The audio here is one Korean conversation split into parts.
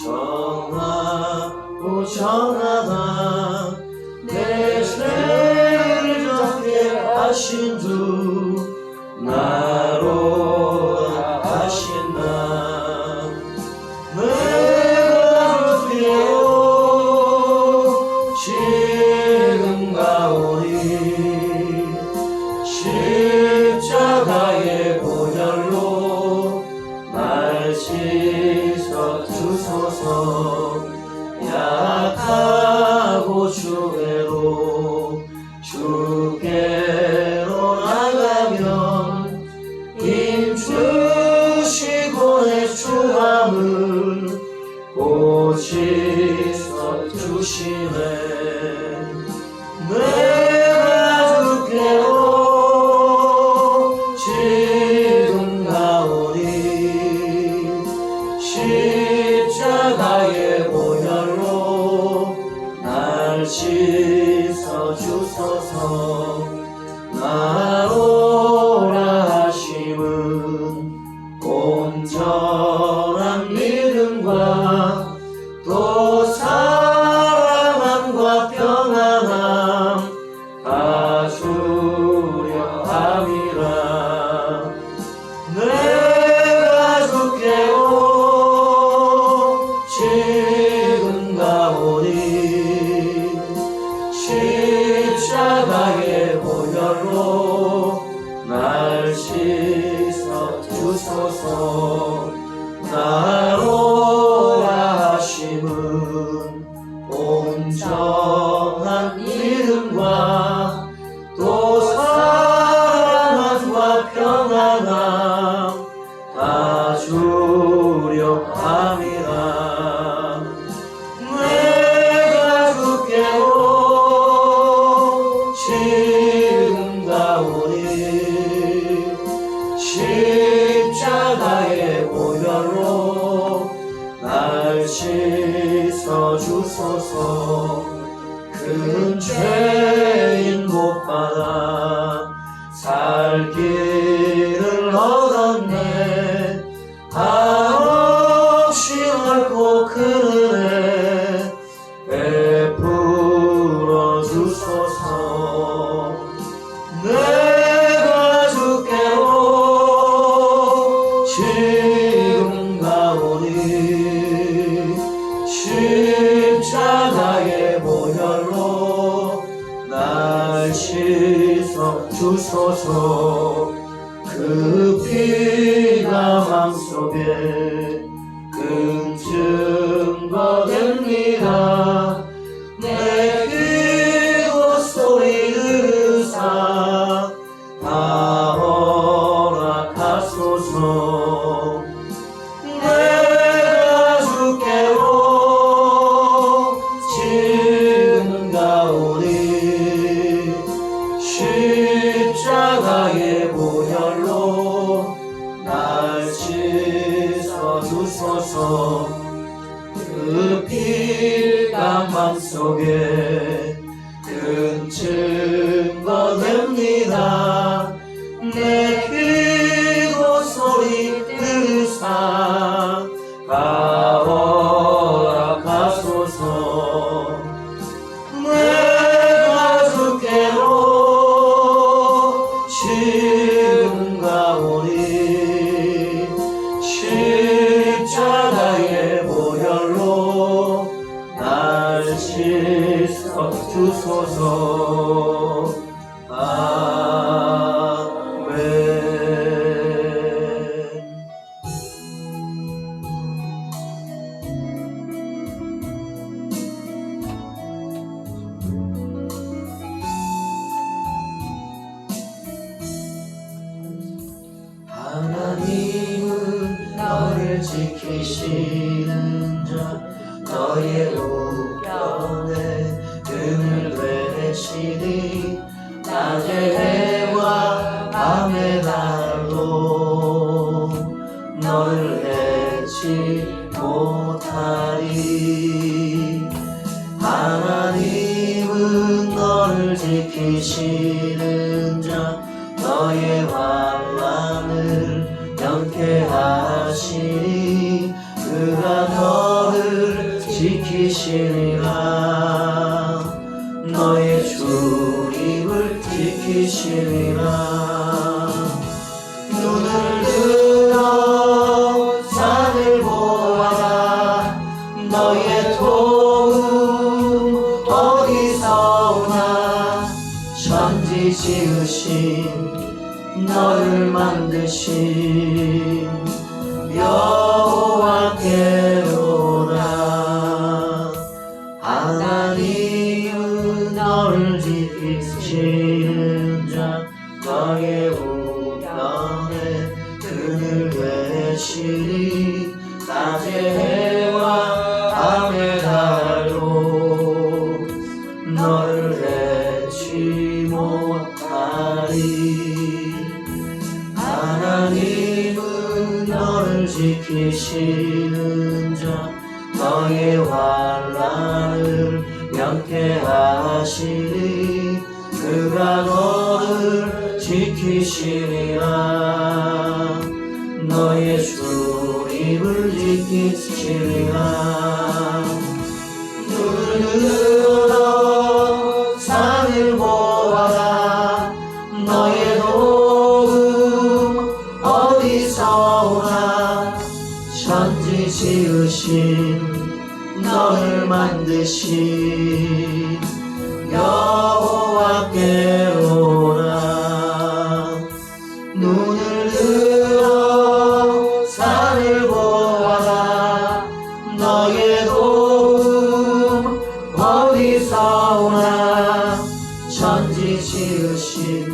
정하고 정하다 내 죄를 졌게 하신 주 나로 하신 나 내가 주께요 지금 가오니 십자가의 보혈로 날 씻어 주소서 약하고 주께로 주께로 나가면 힘주시고 내 추함을 고치서 주시네 내가 주께로 지금 가오니 십자가의 보혈로 날 씻어 주소서 나오라 하심은 온전한 믿음과 또 사랑함과 평안함 다 주려 함이라 내가 주께요 지금 가오니 십자가의 보혈로 날 씻어 주소서 나로라 하심은 온전한 믿음과 또 사랑함과 평안함 다 주려 함이라 내가 주께요 지금 가오니 십자가의 보혈로 날 씻어 주소서 큰 죄인 못 받아 살 길을 얻었네 한없이 넓고 큰 은혜 베풀어 주소서 내가 주께로 지금 가오니 십자가의 보혈로 날 씻어 주소서 그 피가 맘속에 큰 증거됩니다 내 기도 소리 들으사 다 허락하소서 내가 주께로 지금 가오니 십자가의 보혈로 날 씻어 주소서 그 피가 맘속에 큰 증거됩니다 내 기도 소리 들으사 다 허락하소서 내가 주께로 지금 가오니 십자가의 보혈로 날 씻어 주소서 아멘 하나님은 너를 지키시는 자 너의 우편에 등을 되시니 낮의 해와 밤의 달도 너를 해치 못하리 하나님은 너를 지키시는 자 너의 환난을 면케 하시니 그 지키시리라. 너의 출입을 지키시리라. 눈을 들어 산을 보아라. 너의 도움 어디서 오나. 천지 지으신 너를 만드신 여호와께로다. 하나님은 너를 지키시는 자. 너의 우편에 그늘 계시리. 낮에 해와 밤에 달도 너를 해치 못하리. 하나님은 너를 지키시는 자. 너의 환난을 명쾌하시리. 그가 너를 지키시리라. 너의 출입을 지키시리라. 눈을 들어 산을 보아라. 너의 도움 어디서 오나. 천지 지으신 너를 만드신 여호와께로다. 눈을 들어 산을 보아라. 너의 도움 어디서 오나. 천지 지으신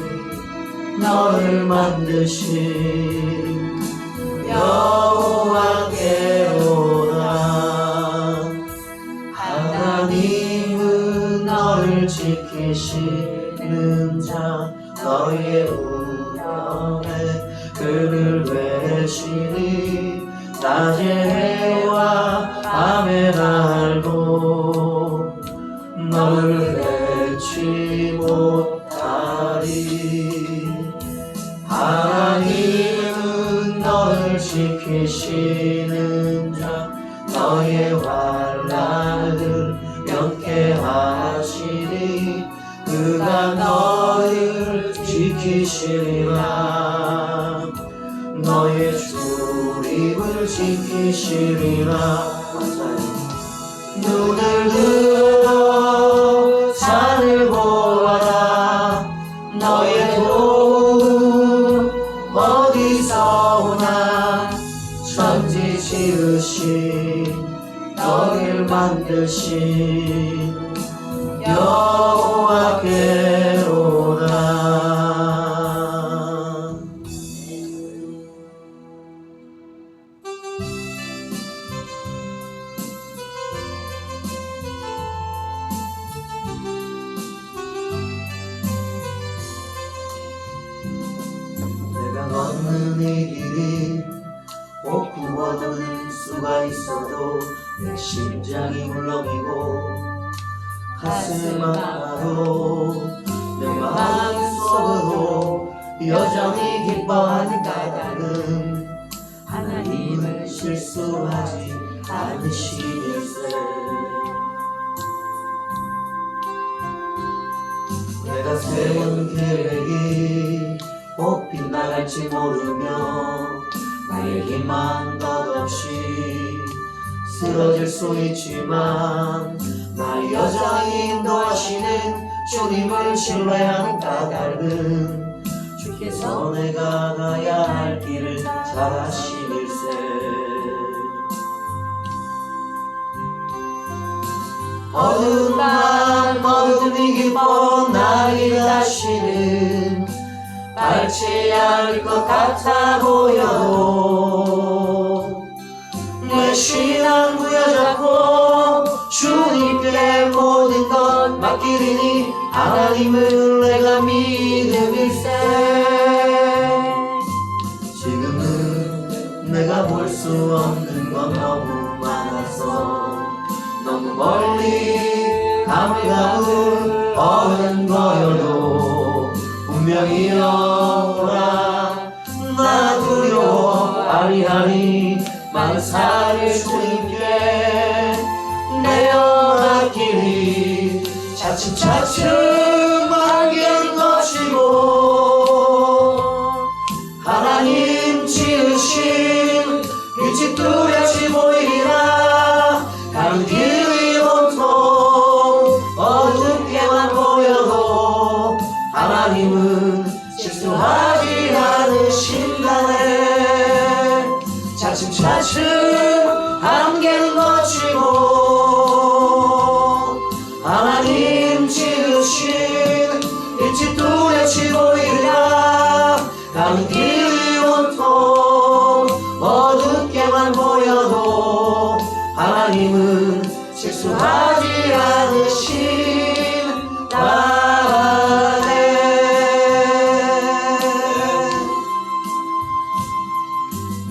너를 만드신 여호와께로다. 하나님은 너를 지키시는 자. 너의 우편에 그를 계시니. 낮에 해와 밤에 달도 너를 해치 못하리. 하나님은 너를 지키시는 자. 너의 환난을 명쾌하시니. 그가 너를 지키시리라. 너의 출입을 지키시리라. 눈을 들어 산을 보아라. 너의 도움 어디서 오나. 천지 지으신 너를 만드신 여호와께로다. 내가 걷는 이 길이 꼭 구워두는 수가 있어도 내 심장이 물렁이고 가슴 아파도 내 마음속으로 여전히 기뻐하는 까닭은 하나님을 실수하지 않으시일세. 내가 세운 계획이 꼭 빗나갈지 모르며 나의 희망 덧없이 쓰러질 수 있지만 나 여전히 인도하시는 주님을 신뢰하는 까닭은 주께서 내가 가야 할 길을 잘 아시일세. 어두운 밤 어둠이 깊어 나를 다시는 밟지 않을 것 같아 보여도 내 신앙 부여잡고 주님께 모든 것 맡기리니 하나님을 내가 믿음일세. 지금은 내가 볼 수 없는 건 너무 많아서 너무 멀리 감을 얻은 거여도 분명히 오라. 나 두려워 아리아리 만사를 주님께 내어 차츰차츰 안개는 거치고 하나님 지으신 빛이 뚜렷이 보이리라. 가는 길이 온통 어둡게만 보여도 하나님은 실수하지 않으신다네. 차츰차츰 안개는 거치고 하나님 지으신 빛이 뚜렷이 보이리라. 가는 길이 온통 어둡게만 보여도 하나님은 실수하지 않으신다네.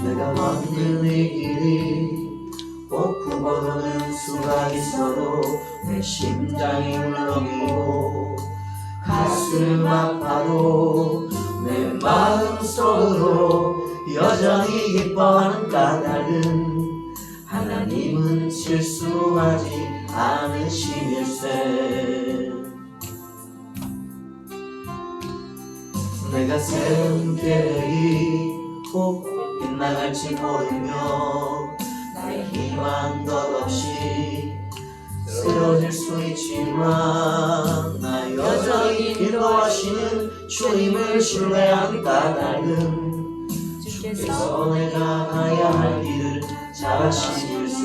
내가 걷는 이 길이 옥구보도는 수가 있어도 내 심장이 울렁이고 가슴 아파도 내 마음속으로 여전히 기뻐하는 까닭은 하나님은 실수하지 않으심일세. 내가 세운 계획이 꼭 빗나갈지 모르며 나의 희망 덧없이 쓰러질 수 있지만 나 여전히 인도하시는 주님을 신뢰한 까닭은 주께서 내가 가야 할 길을 잘 아시길세.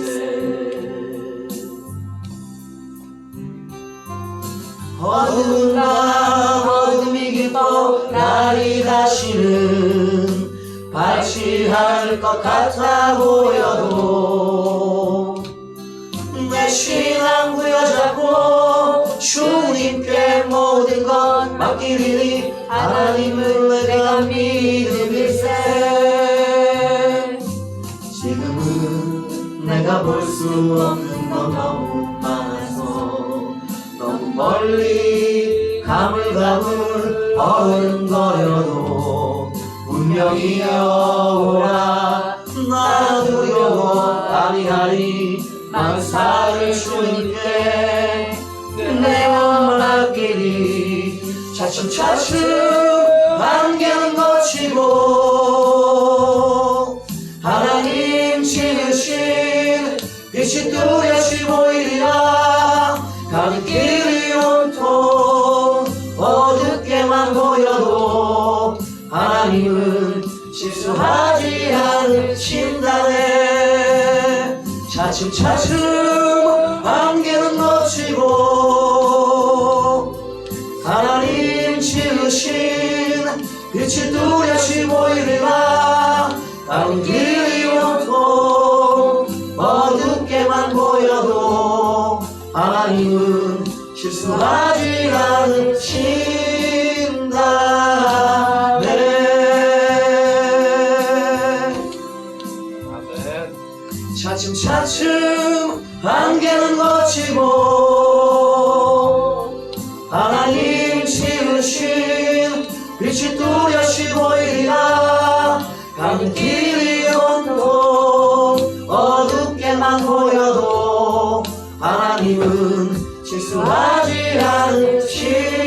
어두운 밤 어둠이 깊어 날이 다시는 발치할 것 같아 보여도 내 신앙 부여잡고 주님께 모든 것 맡기리니 하나님을 내가 믿음일세. 지금은 내가 볼 수 없는 건 너무 많아서 너무 멀리 가물가물 어른거려도 운명이 오라 나 두려워 아니하리. 만사를 주님께 내 마음 맡기리. 차츰차츰 안개는 거치고 하나님 지으신 빛이 뚜렷이 보이리라. 가는 길이 온통 어둡게만 보여도 하나님은 실수하지 않으신다네. 차츰차츰 안개는 거치고 하나님 지으신 빛이 뚜렷이 보이리라. 가는 길이 온통 어둡게만 보여도 하나님은 실수하지 않으신다네. 차츰차츰 안개는 거치고 하나님 지으신 빛이 뚜렷이 보이리라. 가는 길이 온통 어둡게만 보여도 하나님은 실수하지 않으신다네.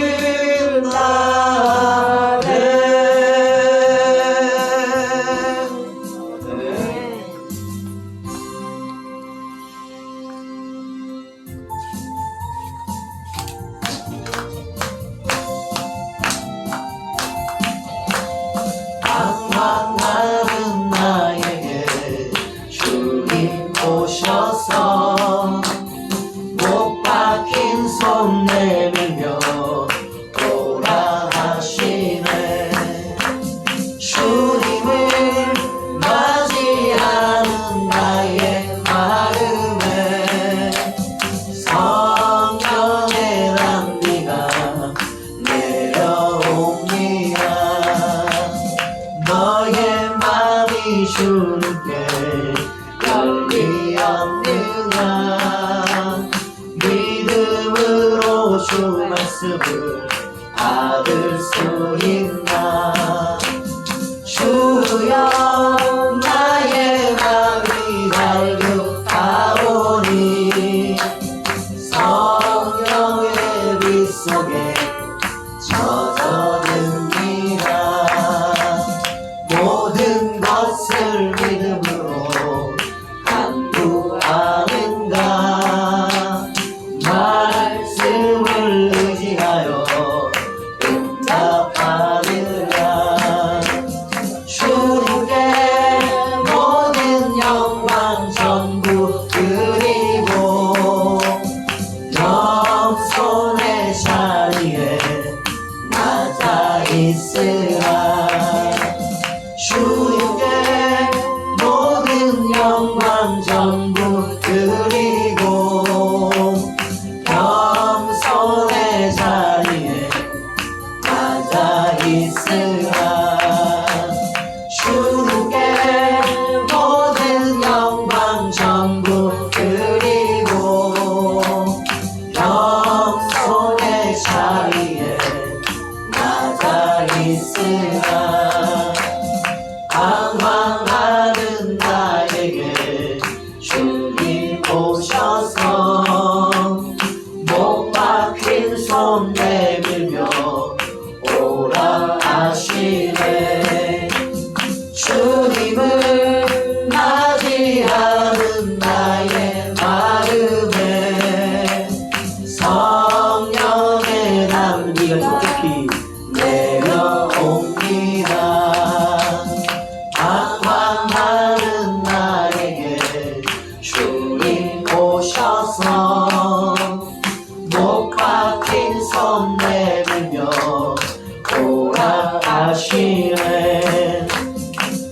방황하는 나에게 주님 오셔서 못 박힌 손 내밀며 오라 하시네. 주님을 맞이하는 나의 마음에 성령의 단비가 내려옵니다. 너의 마음이 주님께 열리었느냐. 믿음으로 주 말씀을 받을 수 있나. 주여 나의 마음이 갈급하오니 성령의 빛 있으라. 주님께 모든 영광 전부 드리고 겸손의 자리에 앉아 있으라. 주님께 모든 영광 전부 드리고 겸손의 자리에 앉아 있으라. 방황하는 나에게 주님 오셔서 못 박힌 손 내밀며 오라 하시네. 주님을 맞이하는 나의 마음에 성령의 담비가 깊이 내려옵니다. 방황하는 나에게 주님 오셔서 못 박힌 손 내밀며 오라 하시네.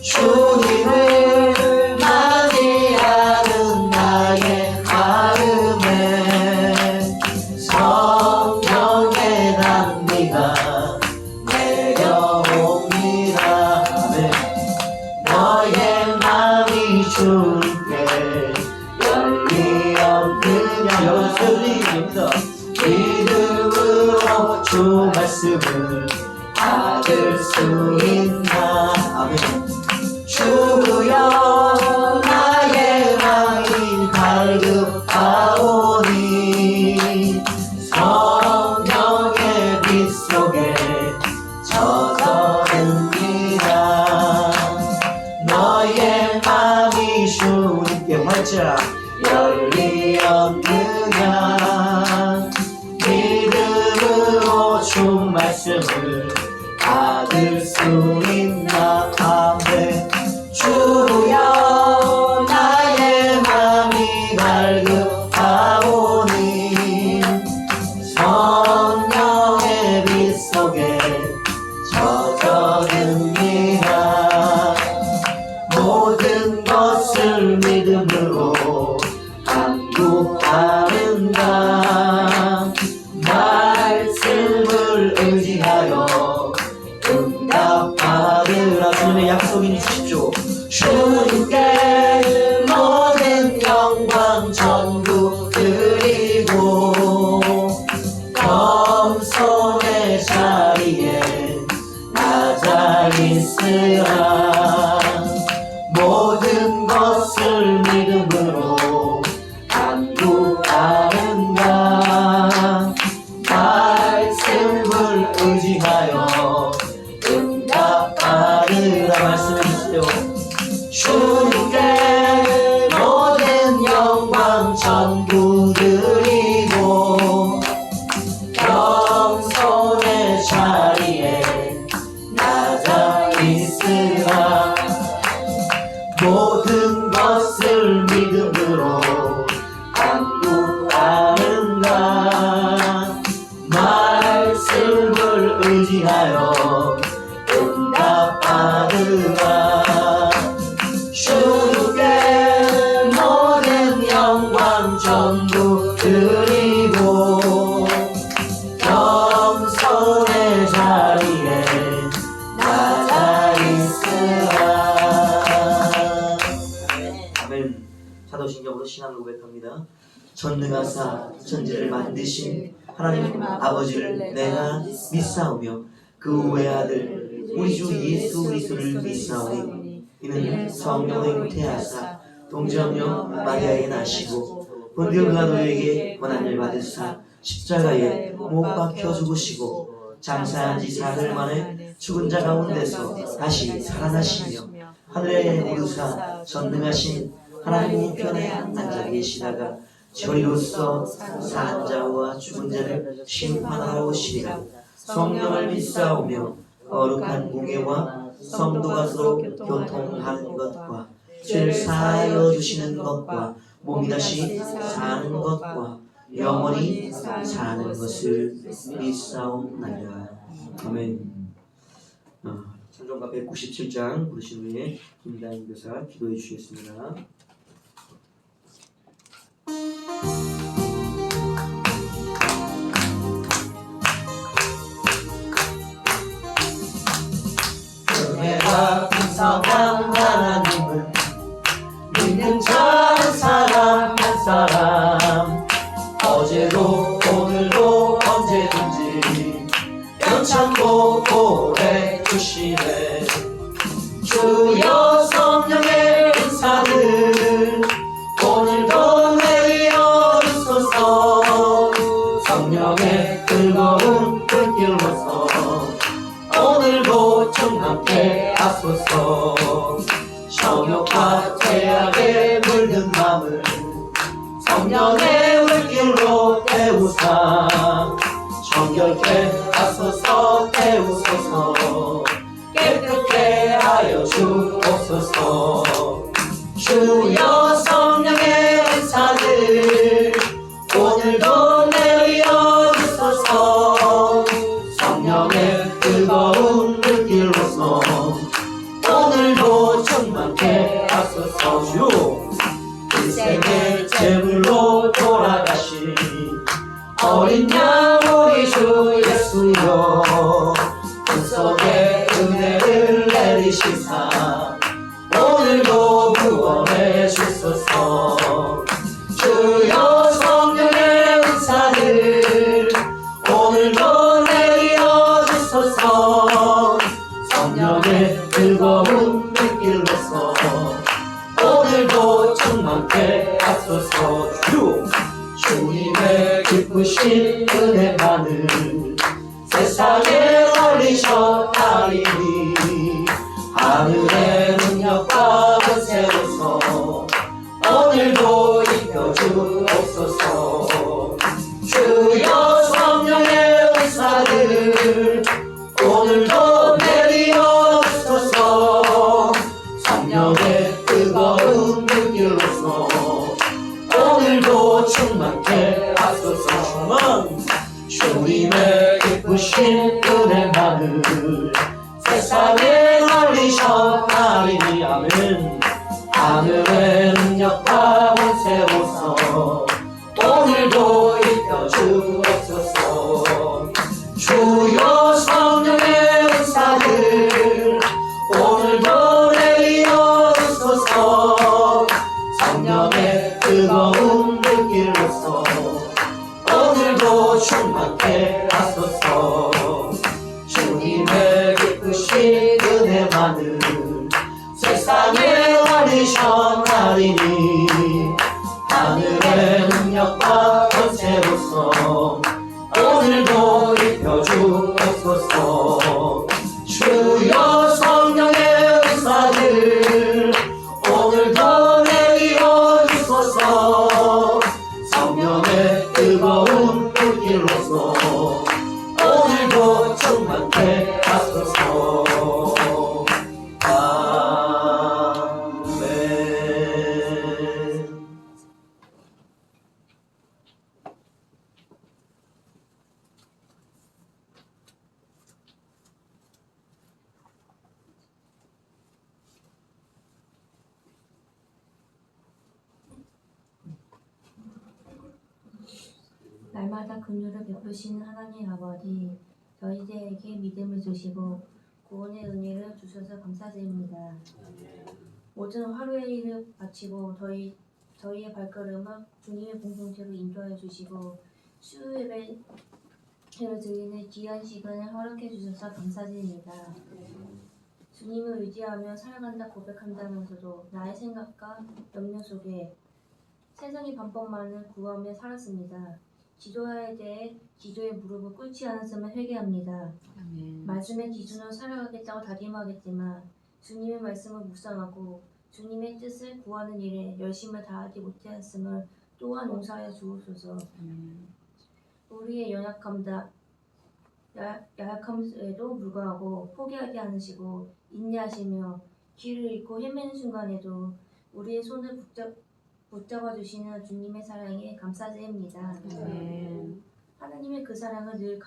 주님을 맞이하는 나의 마음에 성령의 담비가 내려옵니다. 네. 너의 마음이 주님께 열리었느냐. 여러분 소리입니다. 믿음으로 주 말씀을 받을 수 있나. 아멘. 주여 나의 마음이 갈급하오니 성령의 빛 속에 젖어듭니다. 너의 마음이 주님께 활짝 열리었느냐. 믿음으로 주 말씀을 받을 수 있나. 아멘. 주여 나의 마음이 갈급하오니 성령의 빛 속에 젖어듭니다. 모든 것을 믿음으로 간구하는가. 말씀을 의지하여 응답받으라. 주님의 약속이니 주십시오. 주님께 모든 영광 전부 드리고 겸손의 자리에 앉아 있으라. 모든 것을 믿음으로 간구하는가. 말씀을 의지하여 응답받으라. 말씀해주세요. 주님께 모든 영광 전부 드리고 겸손의 자리에 앉아 있으라. 모든 것을 믿음으로 간구하는가. 말씀을 의지하여 응답받으라. 주님께 모든 영광 전부 드리고 겸손의 자리에 앉아 있으라. 아멘. 사도신경으로 신앙을 고백합니다. 전능하사 천지를 만드신 하나님 아버지를 내가 믿사오며 그 외아들 우리 주 예수 그리스도를 믿사오니 이는 성령의 잉태하사 동정녀 마리아에 나시고 본디오 빌라도에게 고난을 받으사 십자가에 못 박혀 죽으시고 장사한 지 사흘 만에 죽은 자 가운데서 다시 살아나시며 하늘에 오르사 전능하신 하나님 우편에 앉아 계시다가 저희로서 산 자와 죽은 자를 심판하러 오시리라. 성령을 믿사오며 거룩한 공예와 성도가 서로 교통하는 것과 죄를 사하여 주시는 것과 몸이 다시 사는 것과 영원히 사는 것을 믿사옵나이다. 아멘. 찬송가 197장 부르신 후에 김다인 교사 기도해 주시겠습니다. 은혜가 풍성한 하나님은 믿는 자 한 사람 한 사람 어제도 오늘도 언제든지 연창고 보내 주시네. 주여 성령의 은사를 오늘도 내려 주소서. 성령의 뜨거운 불길로서 오늘도 충만케 하소서. 정욕과 죄악에 물든 마음을 성령의 물길로 태우사 정결케 하소서. 태우소서. 깨끗게 하여 주옵소서. 주여 성령의 은사들 오늘도 내려 주소서. 성령의 뜨거운 물길로서 오늘도 충만케 하소서. 주 인생의 제물로 돌아가신 어린 양 우리 주 예수여 꿈속에 은혜를 내리시사 오늘도 구원해 주소서. 주여 성령의 은사를 오늘도 내려 주소서. 성령의 뜨거운 불길로서 오늘도 충만케 하소서. 주님의 기쁘신 은혜만을 세상에 알리셨다리니 하늘의 능력과 권세로서 오늘도 입혀주옵소서. 주여 성령의 은사를 오늘도 내려 주소서. 성령의 뜨거운 불길로서 오늘도 충만케 하소서. 주님의 기쁘신 은혜만을 세상에 알리셨나니 아멘. 하늘의 능력과 권세로서 오늘도 입혀주옵소서. 주여 성령의 은사들 오늘도 내려 주소서. 성령의 뜨거운 불길로서 오늘도 충만케 하소서. 주님의 기쁘신 은혜만을 세상에 알리셨나니 하늘의 능력과 권세로서 오늘도 입혀주옵소서. 주여 성령의 은사들 오늘도 내려 주소서. 성령의 뜨거운 불길로서 오늘도 충만케 하소서. 날마다 긍휼을 베푸시는 하나님 아버지, 저희들에게 믿음을 주시고 구원의 은혜를 주셔서 감사드립니다. 모든 하루의 일을 마치고 저희의 발걸음을 주님의 공동체로 인도하여 주시고 수요예배를 드리는 귀한 시간을 허락해 주셔서 감사드립니다. 주님을 의지하며 살아간다 고백한다면서도 나의 생각과 염려 속에 세상의 방법만을 구하며 살았습니다. 기도에 대해 기도의 무릎을 꿇지 않았음을 회개합니다. 말씀의 기준으로 살아가겠다고 다짐하겠지만 주님의 말씀을 묵상하고 주님의 뜻을 구하는 일에 열심을 다하지 못하였음을 또한 용서하여 주옵소서. 우리의 연약함에도 불구하고 포기하지 않으시고 인내하시며 길을 잃고 헤매는 순간에도 우리의 손을 붙잡아 주시는 주님의 사랑에 감사드립니다. 하나님의 그 사랑을 늘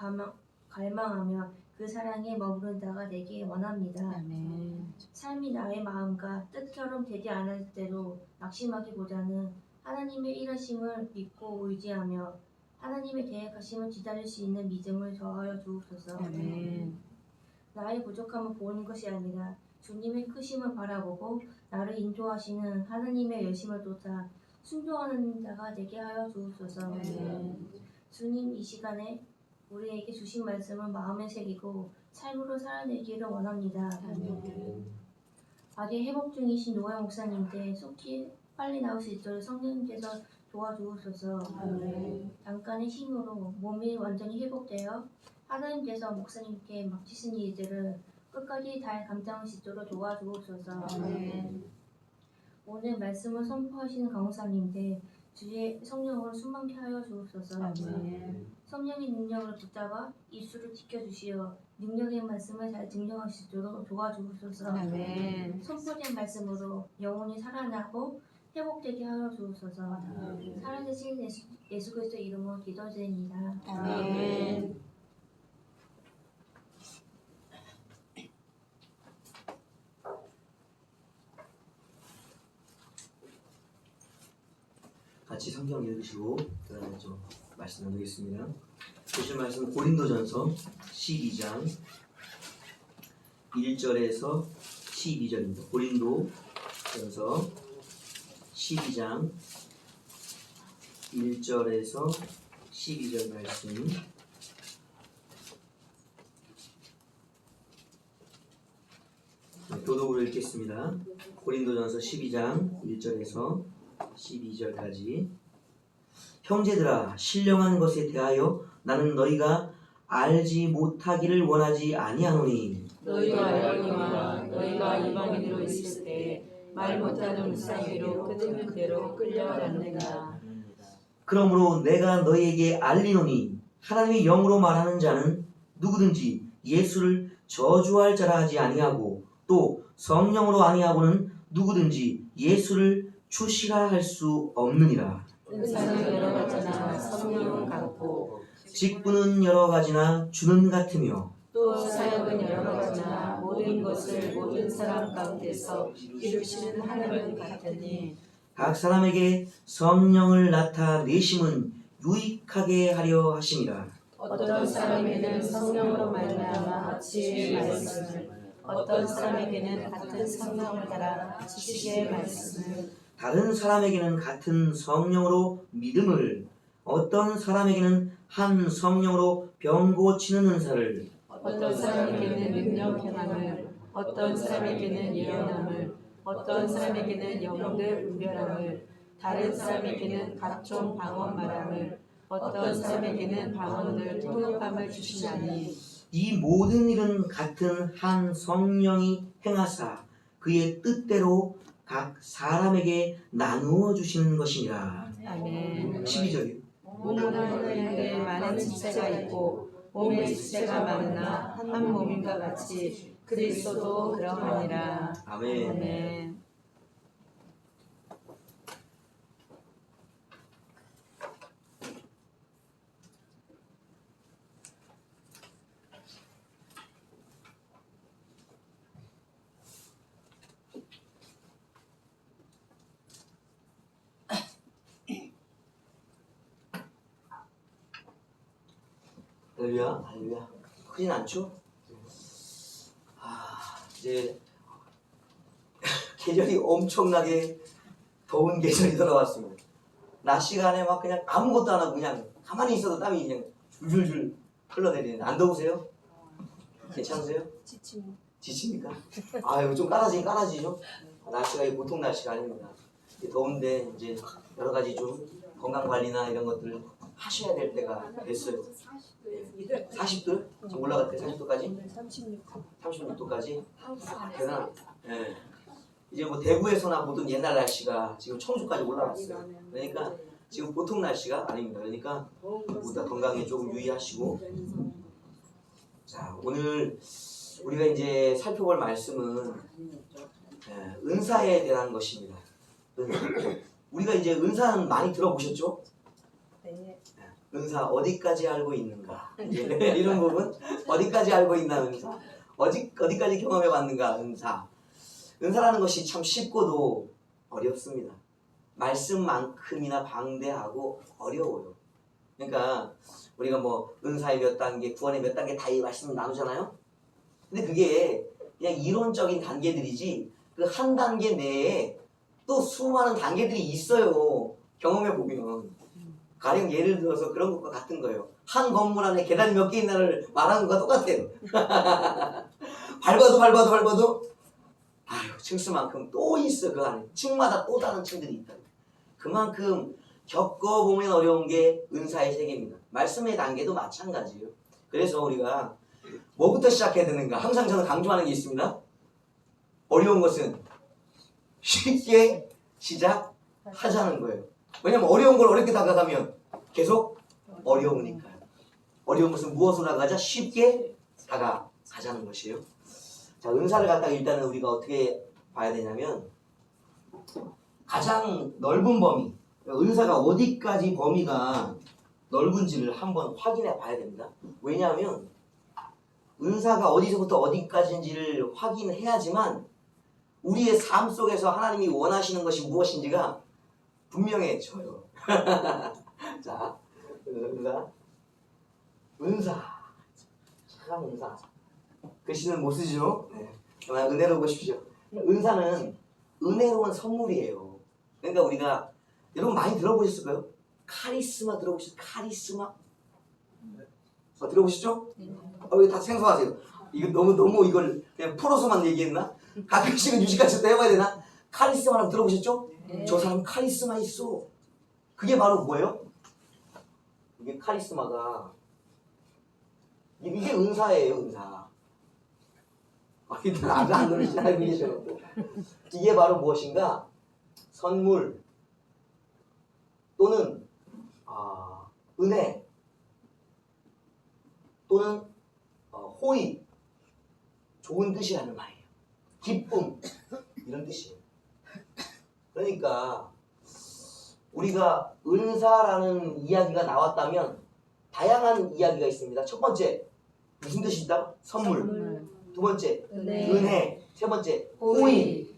갈망하며 그 사랑에 머무른 자가 되기 원합니다. 아멘. 삶이 나의 마음과 뜻처럼 되지 않을 때도 낙심하기보다는 하나님의 일하심을 믿고 의지하며 하나님의 계획하심을 기다릴 수 있는 믿음을 더하여 주옵소서. 아멘. 나의 부족함을 보는 것이 아니라 주님의 크심을 바라보고 나를 인도하시는 하나님의 열심을 쫓아 순종하는 자가 되게 하여 주옵소서. 아멘. 주님, 이 시간에 우리에게 주신 말씀을 마음에 새기고 삶으로 살아내기를 원합니다. 아멘. 아직 회복 중이신 노아 목사님께 속히 빨리 나올 수 있도록 성령님께서 도와주옵소서. 아멘. 잠깐의 힘으로 몸이 완전히 회복되어 하나님께서 목사님께 맡기신 일들을 끝까지 잘 감당할 수 있도록 도와주옵소서. 아멘. 오늘 말씀을 선포하시는 강호사님께 주의 성령으로 충만케 하여 주옵소서. 아멘. 성령의 능력을 붙잡아 입술을 지켜주시어 능력의 말씀을 잘 증명할 수 있도록 도와주옵소서. 아멘. 선포된 말씀으로 영혼이 살아나고 회복되게 하여 주옵소서. 살아계신 예수 그리스도 이름으로 기도드립니다. 아멘. 같이 성경 읽으시고 그다음에 좀 말씀 나누겠습니다. 보실 말씀 고린도전서 12장 1절에서 12절입니다. 고린도전서 12장 1절에서 12절 말씀 교독으로 읽겠습니다. 고린도전서 12장 1절에서 12절까지 형제들아 신령한 것에 대하여 나는 너희가 알지 못하기를 원하지 아니하노니 너희가 알거니와 너희가 이방인으로 있을 때 말 못하는 우상에로 끄는 그대로 끌려갔느니라. 그러므로 내가 너희에게 알리노니 하나님의 영으로 말하는 자는 누구든지 예수를 저주할 자라 하지 아니하고 또 성령으로 아니하고는 누구든지 예수를 주시라 할 수 없느니라. 은사는 여러 가지나 성령은 같고 직분은 여러 가지나 주는 같으며 또 사역은 여러 가지나 모든 것을 모든 사람 가운데서 이루시는 하나님은 같으니 각 사람에게 성령을 나타내심은 유익하게 하려 하심이라. 어떤 사람에게는 성령으로 말미암아 지혜의 말씀을 어떤 사람에게는 같은 성령을 따라 지식의 말씀을 다른 사람에게는 같은 성령으로 믿음을 어떤 사람에게는 한 성령으로 병 고치는 은사를 어떤 사람에게는 능력 행함을 어떤 사람에게는 예언함을 어떤 사람에게는 영들 분별함을 다른 사람에게는 각종 방언 말함을 어떤 사람에게는 방언들 통역함을 주시나니 이 모든 일은 같은 한 성령이 행하사 그의 뜻대로 각 사람에게 나누어 주시는 것이니라. 아멘. 12절이요. 몸은 하나인데 많은 지체가 있고 몸의 지체가 많으나 한 몸인과 같이 그리스도도 그러하니라. 아멘. 아멘. 할렐루야, 할렐루야. 크진 않죠? 이제 계절이 엄청나게 더운 계절이 돌아왔습니다. 낮 시간에 막 그냥 아무것도 안 하고 그냥 가만히 있어도 땀이 그냥 줄줄줄 흘러내리는데 안 더우세요? 괜찮으세요? 지칩니까? 아유 좀 까다지죠? 날씨가 이게 보통 날씨가 아닙니다. 더운데 이제 여러 가지 좀 건강 관리나 이런 것들을 하셔야 될 때가 됐어요. 40도? 지금 올라갔대 40도까지? 36도까지? 대단합니다. 예. 이제 뭐 대구에서나 보던 옛날 날씨가 지금 청주까지 올라왔어요. 그러니까 지금 보통 날씨가 아닙니다. 그러니까 모두 다 건강에 조금 유의하시고 자 오늘 우리가 이제 살펴볼 말씀은 은사에 대한 것입니다. 은사. 우리가 이제 은사는 많이 들어보셨죠? 은사 어디까지 알고 있는가? 이런 부분 어디까지 알고 있나 은사? 어디까지 경험해 봤는가 은사? 은사라는 것이 참 쉽고도 어렵습니다. 말씀만큼이나 방대하고 어려워요. 그러니까 우리가 뭐 은사의 몇 단계, 구원의 몇 단계 다 이 말씀 나누잖아요. 근데 그게 그냥 이론적인 단계들이지 그 한 단계 내에 또 수많은 단계들이 있어요. 경험해 보면. 가령 예를 들어서 그런 것과 같은 거예요. 한 건물 안에 계단이 몇 개 있나를 말하는 것과 똑같아요. 밟아도 아유 층수만큼 또 있어. 그 안에 층마다 또 다른 층들이 있다. 그만큼 겪어보면 어려운 게 은사의 세계입니다. 말씀의 단계도 마찬가지예요. 그래서 우리가 뭐부터 시작해야 되는가? 항상 저는 강조하는 게 있습니다. 어려운 것은 쉽게 시작하자는 거예요. 왜냐면 어려운 걸 어렵게 다가가면 계속 어려우니까요. 어려운 것은 무엇으로 다가가자? 쉽게 다가가자는 것이에요. 자, 은사를 갖다가 일단은 우리가 어떻게 봐야 되냐면 가장 넓은 범위, 은사가 어디까지 범위가 넓은지를 한번 확인해 봐야 됩니다. 왜냐하면 은사가 어디서부터 어디까지인지를 확인해야지만 우리의 삶 속에서 하나님이 원하시는 것이 무엇인지가 분명해져요. 자, 은사. 참 은사. 글씨는 못 쓰죠? 네. 은혜로 보십시오. 은사는 은혜로운 선물이에요. 그러니까 우리가 여러분 많이 들어보셨을 거예요? 카리스마 들어보셨어요? 카리스마? 들어보시죠? 이거 다 생소하세요. 이거 너무 이걸 그냥 풀어서만 얘기했나? 가끔씩은 유식같이 또 해봐야 되나? 카리스마라고 들어보셨죠? 네. 저 사람 카리스마 있어. 그게 바로 뭐예요? 이게 카리스마가 이게 은사예요, 은사. 이들 아직 안 들으시나 알고 계셔갖고 이게 바로 무엇인가? 선물 또는 은혜 또는 호의, 좋은 뜻이라는 말이에요. 기쁨 이런 뜻이에요. 그러니까 우리가 은사라는 이야기가 나왔다면 다양한 이야기가 있습니다. 첫 번째 무슨 뜻이 있다? 선물. 두 번째 네. 은혜. 세 번째 호의.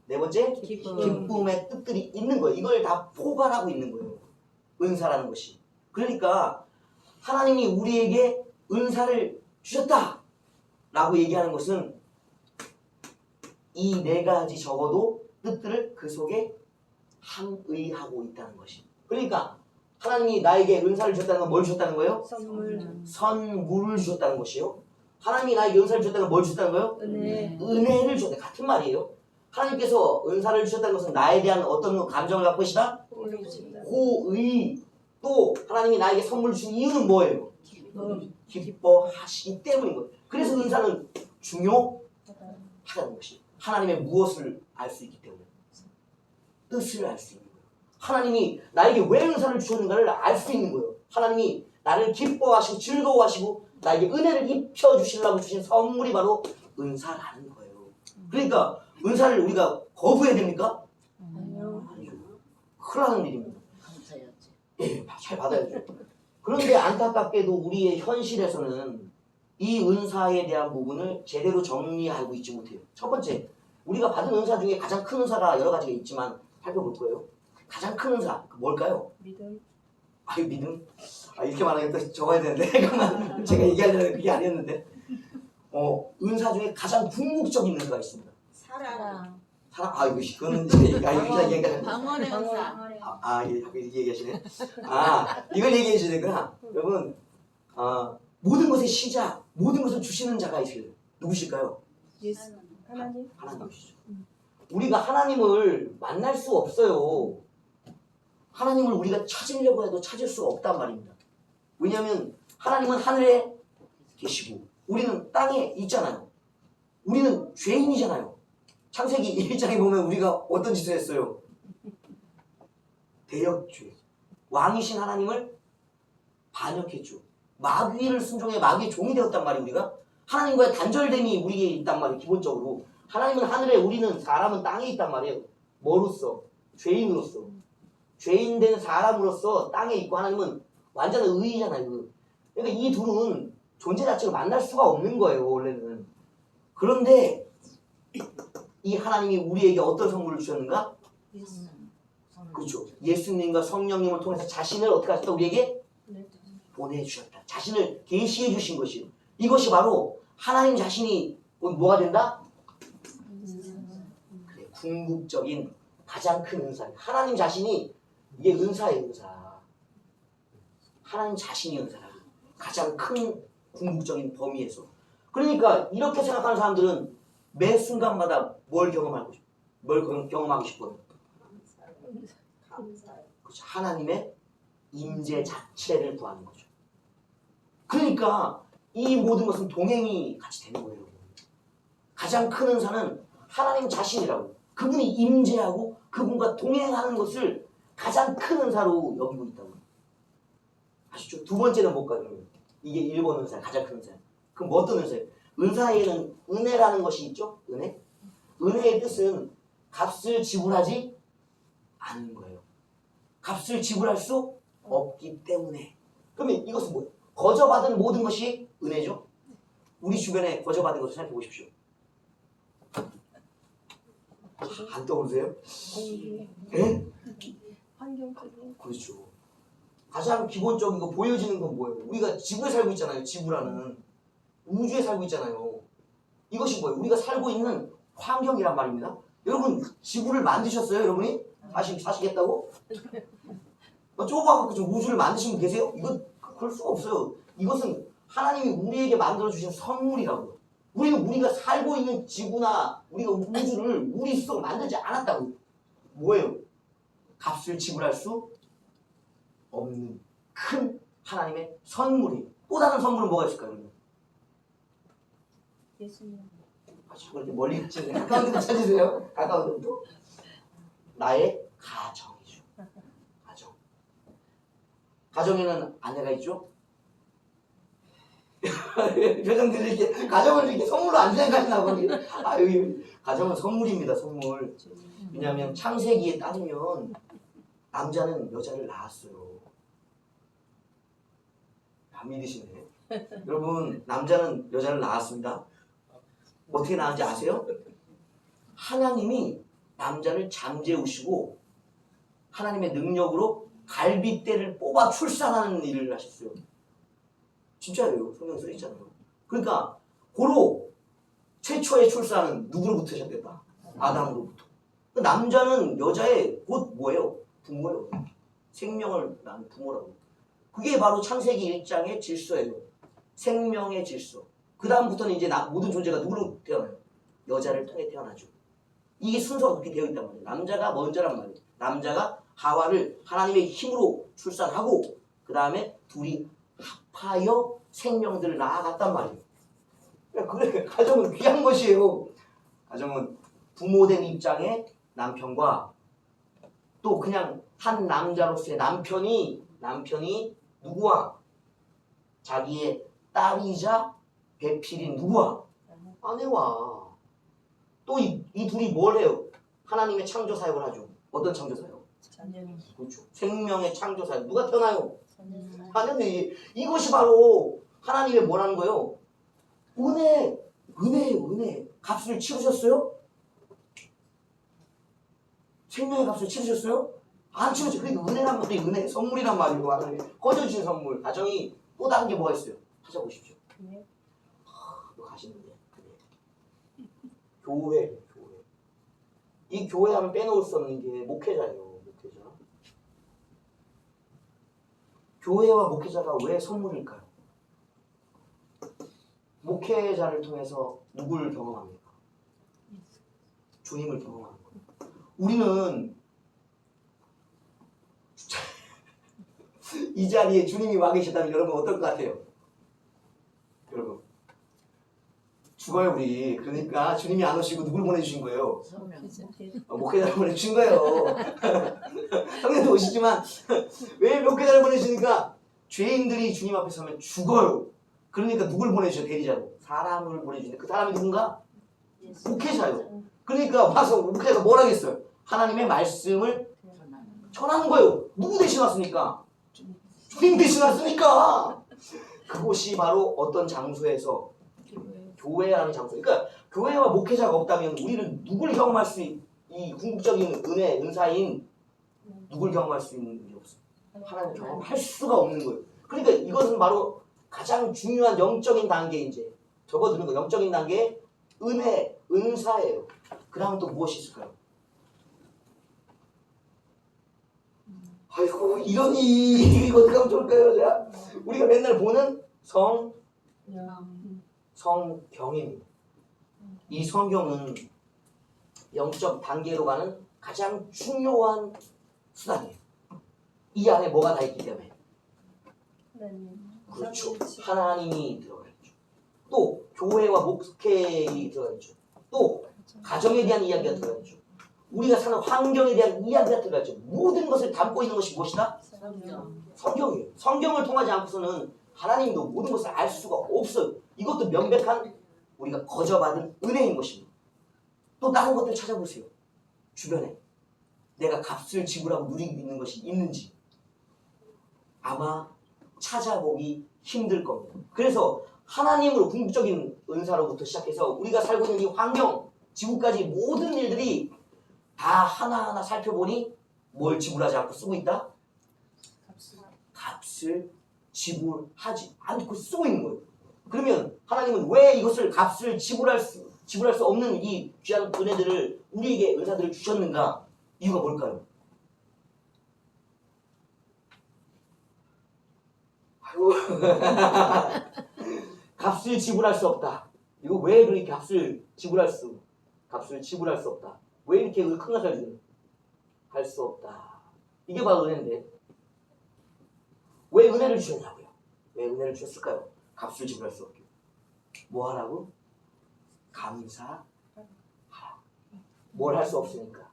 네 번째 기쁨. 기쁨의 뜻들이 있는 거예요. 이걸 다 포괄하고 있는 거예요. 은사라는 것이. 그러니까 하나님이 우리에게 은사를 주셨다 라고 얘기하는 것은 이 네 가지 적어도 뜻들을 그 속에 함의하고 있다는 것이. 그러니까 하나님이 나에게 은사를 주셨다는 건 뭘 주셨다는 거예요? 선물. 선물을 주셨다는 것이요. 하나님이 나에게 은사를 주셨다는 건 뭘 주셨다는 거예요? 은혜. 은혜를 주셨다. 같은 말이에요. 하나님께서 은사를 주셨다는 것은 나에 대한 어떤 감정을 갖고 계시다? 호의. 또 하나님이 나에게 선물을 준 이유는 뭐예요? 기뻐하시기 때문인 거예요. 그래서 은사는 중요하다는 것이. 하나님의 무엇을 알 수 있기 때문에. 뜻을 알 수 있는 거예요. 하나님이 나에게 왜 은사를 주셨는가를 알 수 있는 거예요. 하나님이 나를 기뻐하시고 즐거워하시고 나에게 은혜를 입혀주시려고 주신 선물이 바로 은사라는 거예요. 그러니까 은사를 우리가 거부해야 됩니까? 아니요. 아니요. 큰일 나는 일입니다. 예, 잘 받아야죠. 그런데 안타깝게도 우리의 현실에서는 이 은사에 대한 부분을 제대로 정리하고 있지 못해요. 첫 번째, 우리가 받은 은사 중에 가장 큰 은사가 여러 가지가 있지만 살펴볼 거예요. 가장 큰 은사, 뭘까요? 믿음. 믿음? 이렇게 말하니까 또 적어야 되는데 잠깐만 제가 얘기하려는 그게 아니었는데 은사 중에 가장 궁극적인 은사가 있습니다. 사랑. 사랑? 그거는 이제 얘기가 방언의 은사. 이거 얘기하시네. 이걸 얘기해 주셔야 되구나. 여러분, 모든 것의 시작, 모든 것을 주시는 자가 있어요. 누구실까요? 예수. 하나님. 하나님이시죠. 우리가 하나님을 만날 수 없어요. 하나님을 우리가 찾으려고 해도 찾을 수가 없단 말입니다. 왜냐하면 하나님은 하늘에 계시고 우리는 땅에 있잖아요. 우리는 죄인이잖아요. 창세기 1장에 보면 우리가 어떤 짓을 했어요? 대역죄. 왕이신 하나님을 반역했죠. 마귀를 순종해 마귀의 종이 되었단 말이에요. 우리가 하나님과의 단절됨이 우리에게 있단 말이에요. 기본적으로 하나님은 하늘에, 우리는 사람은 땅에 있단 말이에요. 뭐로서? 죄인으로서. 죄인된 사람으로서 땅에 있고 하나님은 완전 의잖아요. 그러니까 이 둘은 존재 자체로 만날 수가 없는 거예요, 원래는. 그런데 이 하나님이 우리에게 어떤 선물을 주셨는가? 그렇죠. 예수님과 성령님을 통해서 자신을 어떻게 하셨다? 우리에게 보내주셨다. 자신을 계시해 주신 것이요. 이것이 바로 하나님 자신이 뭐가 된다? 그래, 궁극적인 가장 큰 은사. 하나님 자신이 이게 은사예요, 은사. 하나님 자신이 은사라고. 가장 큰 궁극적인 범위에서. 그러니까 이렇게 생각하는 사람들은 매 순간마다 뭘 경험하고 싶어? 뭘 경험하고 싶어요? 그렇죠. 하나님의 임재 자체를 구하는 거죠. 그러니까 이 모든 것은 동행이 같이 되는 거예요. 가장 큰 은사는 하나님 자신이라고. 그분이 임재하고 그분과 동행하는 것을 가장 큰 은사로 여기고 있다고. 아시죠? 두 번째는 뭘까요? 이게 1번 은사, 가장 큰 은사예요. 그럼 뭐 어떤 은사예요? 은사에는 은혜라는 것이 있죠? 은혜? 은혜의 뜻은 값을 지불하지 않은 거예요. 값을 지불할 수 없기 때문에. 그러면 이것은 뭐예요? 거저받은 모든 것이 은혜죠? 우리 주변에 거저받은 것을 생각해 보십시오. 안 떠오르세요? 예? 그렇죠. 가장 기본적인 거 보여지는 건 뭐예요? 우리가 지구에 살고 있잖아요. 지구라는 우주에 살고 있잖아요. 이것이 뭐예요? 우리가 살고 있는 환경이란 말입니다. 여러분 지구를 만드셨어요? 여러분이? 사시겠다고? 좁아갖고 좀 우주를 만드신 분 계세요? 이건 그럴 수가 없어요. 이것은 하나님이 우리에게 만들어주신 선물이라고요. 우리가 살고 있는 지구나 우리가 우주를 우리 스스로 만들지 않았다고요. 뭐예요? 값을 지불할 수 없는 큰 하나님의 선물이에요. 또 다른 선물은 뭐가 있을까요? 예수님. 자꾸 이렇게 멀리 가시네. 가까운 데도 찾으세요. 가까운 데도. 나의 가정이죠. 가정. 가정에는 아내가 있죠. 표정들이 이렇게 가정을 이렇게 선물로 안 생각하시나 보니. 아유, 가정은 선물입니다. 선물. 왜냐하면 창세기에 따르면 남자는 여자를 낳았어요. 안 믿으시네. 여러분 남자는 여자를 낳았습니다. 어떻게 낳은지 아세요? 하나님이 남자를 잠재우시고 하나님의 능력으로 갈빗대를 뽑아 출산하는 일을 하셨어요. 진짜예요. 성경 써 있잖아요. 그러니까 고로 최초의 출산은 누구로부터 시작됐다? 아담으로부터. 남자는 여자의 곧 뭐예요? 부모예요. 생명을 낳은 부모라고. 그게 바로 창세기 1장의 질서예요. 생명의 질서. 그 다음부터는 이제 모든 존재가 누구로 태어나요? 여자를 통해 태어나죠. 이게 순서가 그렇게 되어 있단 말이에요. 남자가 먼저란 말이에요. 남자가 하와를 하나님의 힘으로 출산하고 그 다음에 둘이 합하여 생명들을 낳아갔단 말이에요. 그래, 가정은 귀한 것이에요. 가정은 부모된 입장의 남편과 또 그냥 한 남자로서의 남편이 누구와? 자기의 딸이자 배필인 누구와? 아내와. 또 이 둘이 뭘 해요? 하나님의 창조 사역을 하죠. 어떤 창조 사역? 그렇죠. 생명의 창조 사역. 누가 태어나요? 하나님. 이것이 바로 하나님의 뭐라는 거예요? 은혜예요. 은혜. 값을 치르셨어요? 생명의 값을 치르셨어요? 안 치르죠. 그러니까 은혜란 말이 은혜, 선물이란 말이고 하나님 거저주신 선물. 가정이 또 다른 게 뭐가 있어요? 찾아보십시오. 또 가시는데. 교회. 이 교회하면 빼놓을 수 없는 게 목회자예요. 목회자. 교회와 목회자가 왜 선물일까요? 목회자를 통해서 누구를 경험합니까? 주님을 경험하는 거예요. 우리는 이 자리에 주님이 와 계시다면 여러분 어떨 것 같아요? 여러분 죽어요 우리. 그러니까 주님이 안 오시고 누굴 보내주신 거예요? 목회자를 보내주신 거예요. 성령도 오시지만 왜 목회자를 보내주니까 죄인들이 주님 앞에 서면 죽어요. 그러니까 누굴 보내주셔? 대리자로 사람을 보내주는데 그 사람이 누군가? 목회자요. 그러니까 와서 목회자가 뭘 하겠어요? 하나님의 말씀을 전하는 거예요. 누구 대신 왔습니까? 주님들이 지났으니까 그곳이 바로 어떤 장소에서 교회라는 장소. 그러니까 교회와 목회자가 없다면 우리는 누굴 경험할 수 이 궁극적인 은혜, 은사인 누굴 경험할 수 있는 일이 없어요. 하나님 경험할 수가 없는 거예요. 그러니까 이것은 바로 가장 중요한 영적인 단계 이제 접어드는 거 영적인 단계 은혜, 은사예요. 그 다음은 또 무엇이 있을까요? 아이고 이러니 이거 어떻게 하면 좋을까요? 자, 우리가 맨날 보는 성경입니다. 이 성경은 영적 단계로 가는 가장 중요한 수단이에요. 이 안에 뭐가 다 있기 때문에. 그렇죠. 하나님이 들어가 있죠. 또 교회와 목회이 들어가 있죠. 또 가정에 대한 이야기가 들어가 있죠. 우리가 사는 환경에 대한 이야기가 들어가 있죠. 모든 것을 담고 있는 것이 무엇이다? 성경이에요. 성경을 통하지 않고서는 하나님도 모든 것을 알 수가 없어요. 이것도 명백한 우리가 거저받은 은혜인 것입니다. 또 다른 것들 찾아보세요. 주변에 내가 값을 지불하고 누리고 있는 것이 있는지 아마 찾아보기 힘들 겁니다. 그래서 하나님으로 궁극적인 은사로부터 시작해서 우리가 살고 있는 이 환경, 지구까지 모든 일들이 다 하나하나 살펴보니 뭘 지불하지 않고 쓰고 있다? 값을 지불하지 않고 쓰고 있는 거예요. 그러면 하나님은 왜 이것을 값을 지불할 수 없는 이 귀한 은혜들을 우리에게 은사들을 주셨는가? 이유가 뭘까요? 아이고 값을 지불할 수 없다. 이거 왜 그렇게 값을 지불할 수 없다. 왜 이렇게 큰 것을 할 수 없다. 이게 바로 은혜인데 왜 은혜를 주셨냐고요? 왜 은혜를 주셨을까요? 값을 지불할 수 없게. 뭐 하라고? 감사하라. 뭘 할 수 없으니까.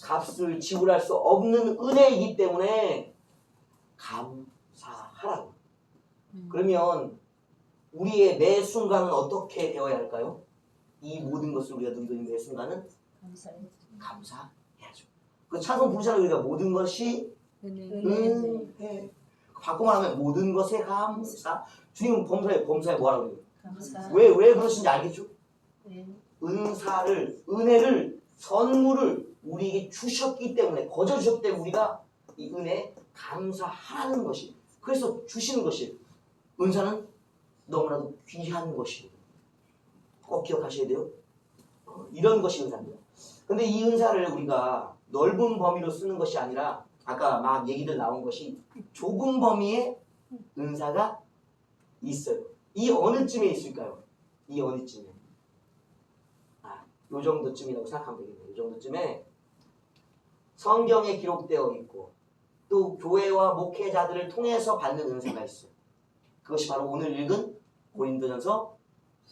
값을 지불할 수 없는 은혜이기 때문에 감사하라고. 그러면 우리의 매 순간은 어떻게 되어야 할까요? 이 모든 것을 우리가 누리고 있는 매 순간은 감사해야죠. 그 찬송 부르잖아요. 우리가 모든 것이 은혜. 바꿔 말하면 모든 것에 감사. 주님은 범사에 뭐라고 그래요? 왜 그러신지 알겠죠? 은혜를 선물을 우리에게 주셨기 때문에 거저 주셨기 때문에 우리가 이 은혜에 감사하는 것이 그래서 주시는 것이 은사는 너무나도 귀한 것이에요. 꼭 기억하셔야 돼요. 이런 것이 은사입니다. 근데 이 은사를 우리가 넓은 범위로 쓰는 것이 아니라 아까 막 얘기들 나온 것이 좁은 범위의 은사가 있어요. 이 어느 쯤에 있을까요? 이 어느 쯤에? 요 정도쯤이라고 생각하면 되겠네요. 요 정도쯤에 성경에 기록되어 있고 또 교회와 목회자들을 통해서 받는 은사가 있어요. 그것이 바로 오늘 읽은 고린도전서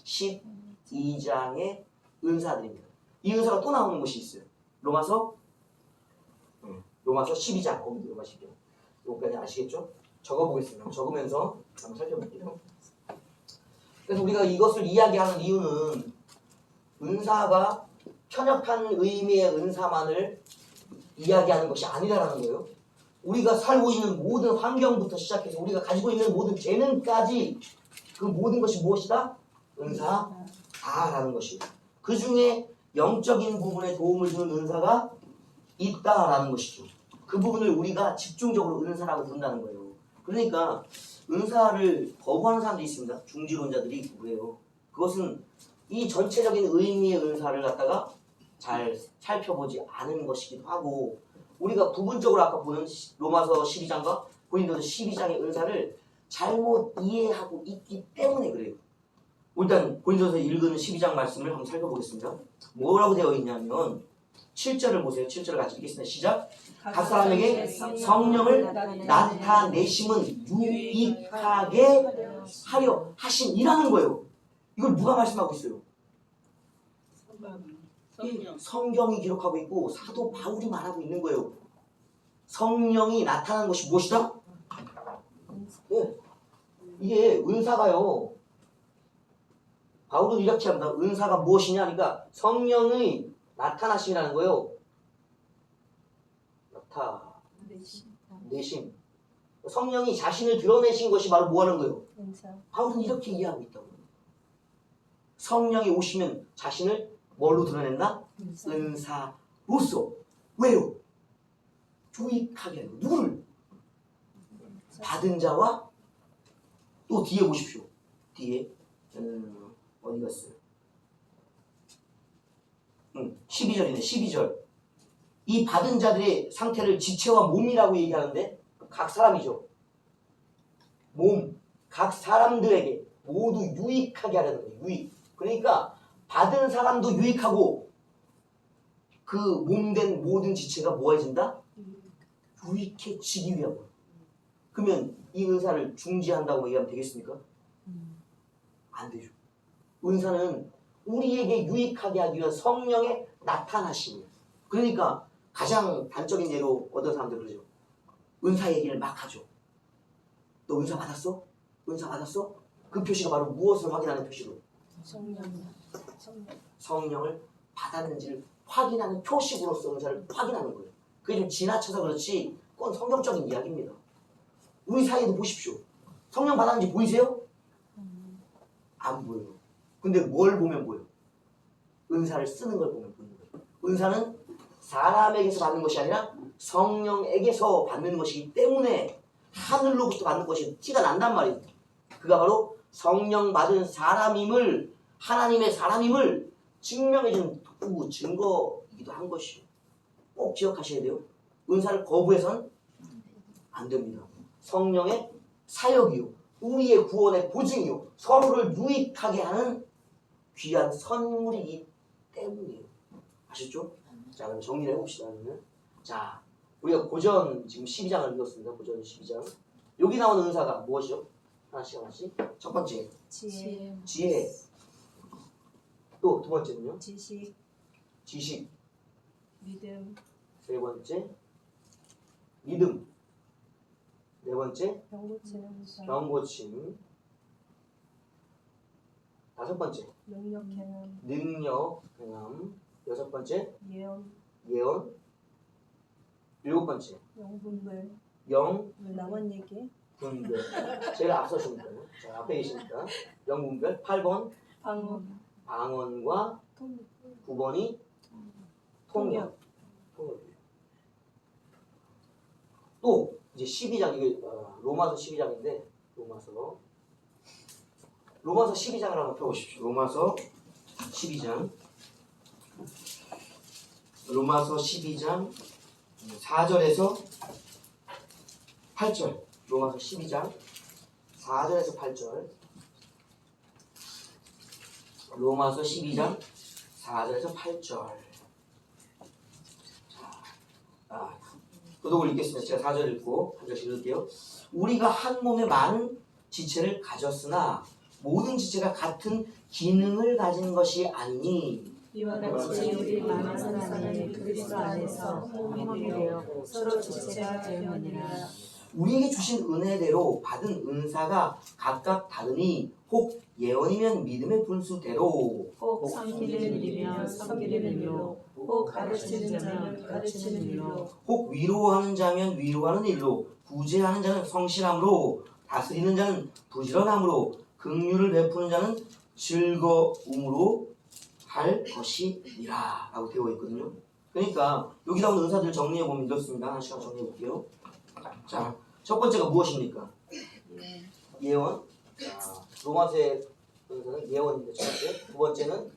12장의 은사들입니다. 이 은사가 또 나오는 곳이 있어요. 로마서 12장. 거기 로마 12장. 여기까지 아시겠죠? 적어보겠습니다. 적으면서 한번 살펴볼게요. 그래서 우리가 이것을 이야기하는 이유는 은사가 편협한 의미의 은사만을 이야기하는 것이 아니라는 거예요. 우리가 살고 있는 모든 환경부터 시작해서 우리가 가지고 있는 모든 재능까지 그 모든 것이 무엇이다? 은사다라는 것이에요. 그 중에 영적인 부분에 도움을 주는 은사가 있다라는 것이죠. 그 부분을 우리가 집중적으로 은사라고 부른다는 거예요. 그러니까 은사를 거부하는 사람들이 있습니다. 중지론자들이 그래요. 그것은 이 전체적인 의미의 은사를 갖다가 잘 살펴보지 않은 것이기도 하고 우리가 부분적으로 아까 보는 로마서 12장과 고린도서 12장의 은사를 잘못 이해하고 있기 때문에 그래요. 일단 고린도서 읽은 12장 말씀을 한번 살펴보겠습니다. 뭐라고 되어 있냐면 7절을 보세요. 7절을 같이 읽겠습니다. 시작. 각 사람에게 성령을 나타내심은 유익하게 하려 하심이라는 거예요. 이걸 누가 말씀하고 있어요? 성경이 기록하고 있고 사도 바울이 말하고 있는 거예요. 성령이 나타나는 것이 무엇이다? 네. 이게 은사가요. 바울은 이렇게 합니다. 은사가 무엇이냐 하니까 성령의 나타나심이라는 거예요. 나타내심. 성령이 자신을 드러내신 것이 바로 뭐 하는 거예요? 은사. 바울은 이렇게 이해하고 있다고. 성령이 오시면 자신을 뭘로 드러낸다? 은사로서. 왜요? 유익하게 하는 거. 누구를? 받은 자와 또 뒤에 보십시오. 뒤에 어디 갔어요? 12절이네. 12절. 이 받은 자들의 상태를 지체와 몸이라고 얘기하는데 각 사람이죠. 몸, 각 사람들에게 모두 유익하게 하려는 거예요. 유익. 그러니까 받은 사람도 유익하고 그 몸된 모든 지체가 뭐해진다? 유익해지기 위한 거예요. 그러면 이 은사를 중지한다고 얘기하면 되겠습니까? 안 되죠. 은사는 우리에게 유익하게 하기 위한 성령의 나타나심이에요. 그러니까 가장 단적인 예로 어떤 사람들 그러죠. 은사 얘기를 막 하죠. 너 은사 받았어? 은사 받았어? 그 표시가 바로 무엇을 확인하는 표시로? 성령을 받았는지를 확인하는 표식으로서 은사를 확인하는 거예요. 그게 좀 지나쳐서 그렇지 그건 성경적인 이야기입니다. 우리 사이에도 보십시오. 성령 받았는지 보이세요? 안 보여요. 근데 뭘 보면 보여요? 은사를 쓰는 걸 보면 보이는 거예요. 은사는 사람에게서 받는 것이 아니라 성령에게서 받는 것이기 때문에 하늘로부터 받는 것이 티가 난단 말이에요. 그가 바로 성령 받은 사람임을, 하나님의 사람임을 증명해주는 도구, 증거이기도 한 것이에요. 꼭 기억하셔야 돼요. 은사를 거부해서는 안 됩니다. 성령의 사역이요, 우리의 구원의 보증이요, 서로를 유익하게 하는 귀한 선물이기 때문이에요. 아셨죠? 자, 그럼 정리를 해봅시다. 그러면. 자, 우리가 고전 지금 12장을 읽었습니다. 고전 12장. 여기 나오는 은사가 무엇이죠? 하나씩 하나씩. 첫 번째, 지혜. 또 두 번째는요? 지식. 믿음. 세 번째, 믿음. 네 번째, 병고침. 다섯 번째, 능력 행함. 여섯 번째, 예언. 일곱 번째, 나만 얘기. 분별. 제일 앞서시니까요. 자, 앞에 계시니까. 영분별. 8번 방언과 9번이 통역. 또 이제 12장, 이게 로마서 12장인데 로마서 12장을 한번 펴보십시오. 로마서 12장 4절에서 8절. 로마서 12장 4절에서 8절. 로마서 12장 4절에서 8절. 도독을 읽겠습니다. 제가 4절 읽고 한 절씩 읽을게요. 우리가 한 몸에 많은 지체를 가졌으나 모든 지체가 같은 기능을 가진 것이 아니니 이와 같이 우리 많은 사람이 그리스도 안에서 몸이 되어 서로 지체가 되었느니라. 우리에게 주신 은혜대로 받은 은사가 각각 다르니 혹 예언이면 믿음의 분수대로, 혹 섬기는 일이면 섬기는 일로, 혹 가르치는 자면 가르치는 일로, 혹 위로하는 자면 위로하는 일로, 구제하는 자는 성실함으로, 다스리는 자는 부지런함으로, 긍휼을 베푸는 자는 즐거움으로 할 것이니라 라고 되어 있거든요. 그러니까 여기 나오는 은사들 정리해보면 이렇습니다. 하나씩 정리해볼게요. 자, 첫 번째가 무엇입니까? 예언. 자, 로마서의 은사는 예언입니다. 첫 번째. 두 번째는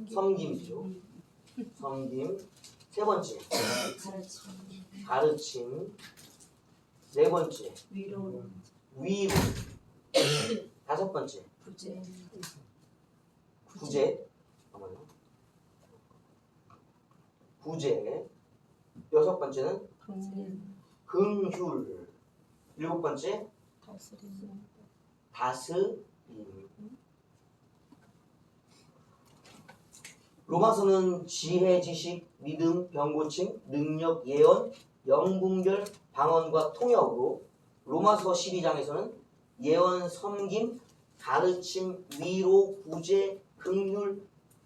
섬김이죠. 섬김. 세 번째, 가르침. 네 번째, 위로. 다섯 번째, 구제. 여섯 번째는 긍휼. 일곱 번째, 다스림. 로마서는 지혜, 지식, 믿음, 병고침, 능력, 예언, 영분별, 방언과 통역으로, 로마서 12장에서는 예언, 섬김, 가르침, 위로, 구제, 긍휼,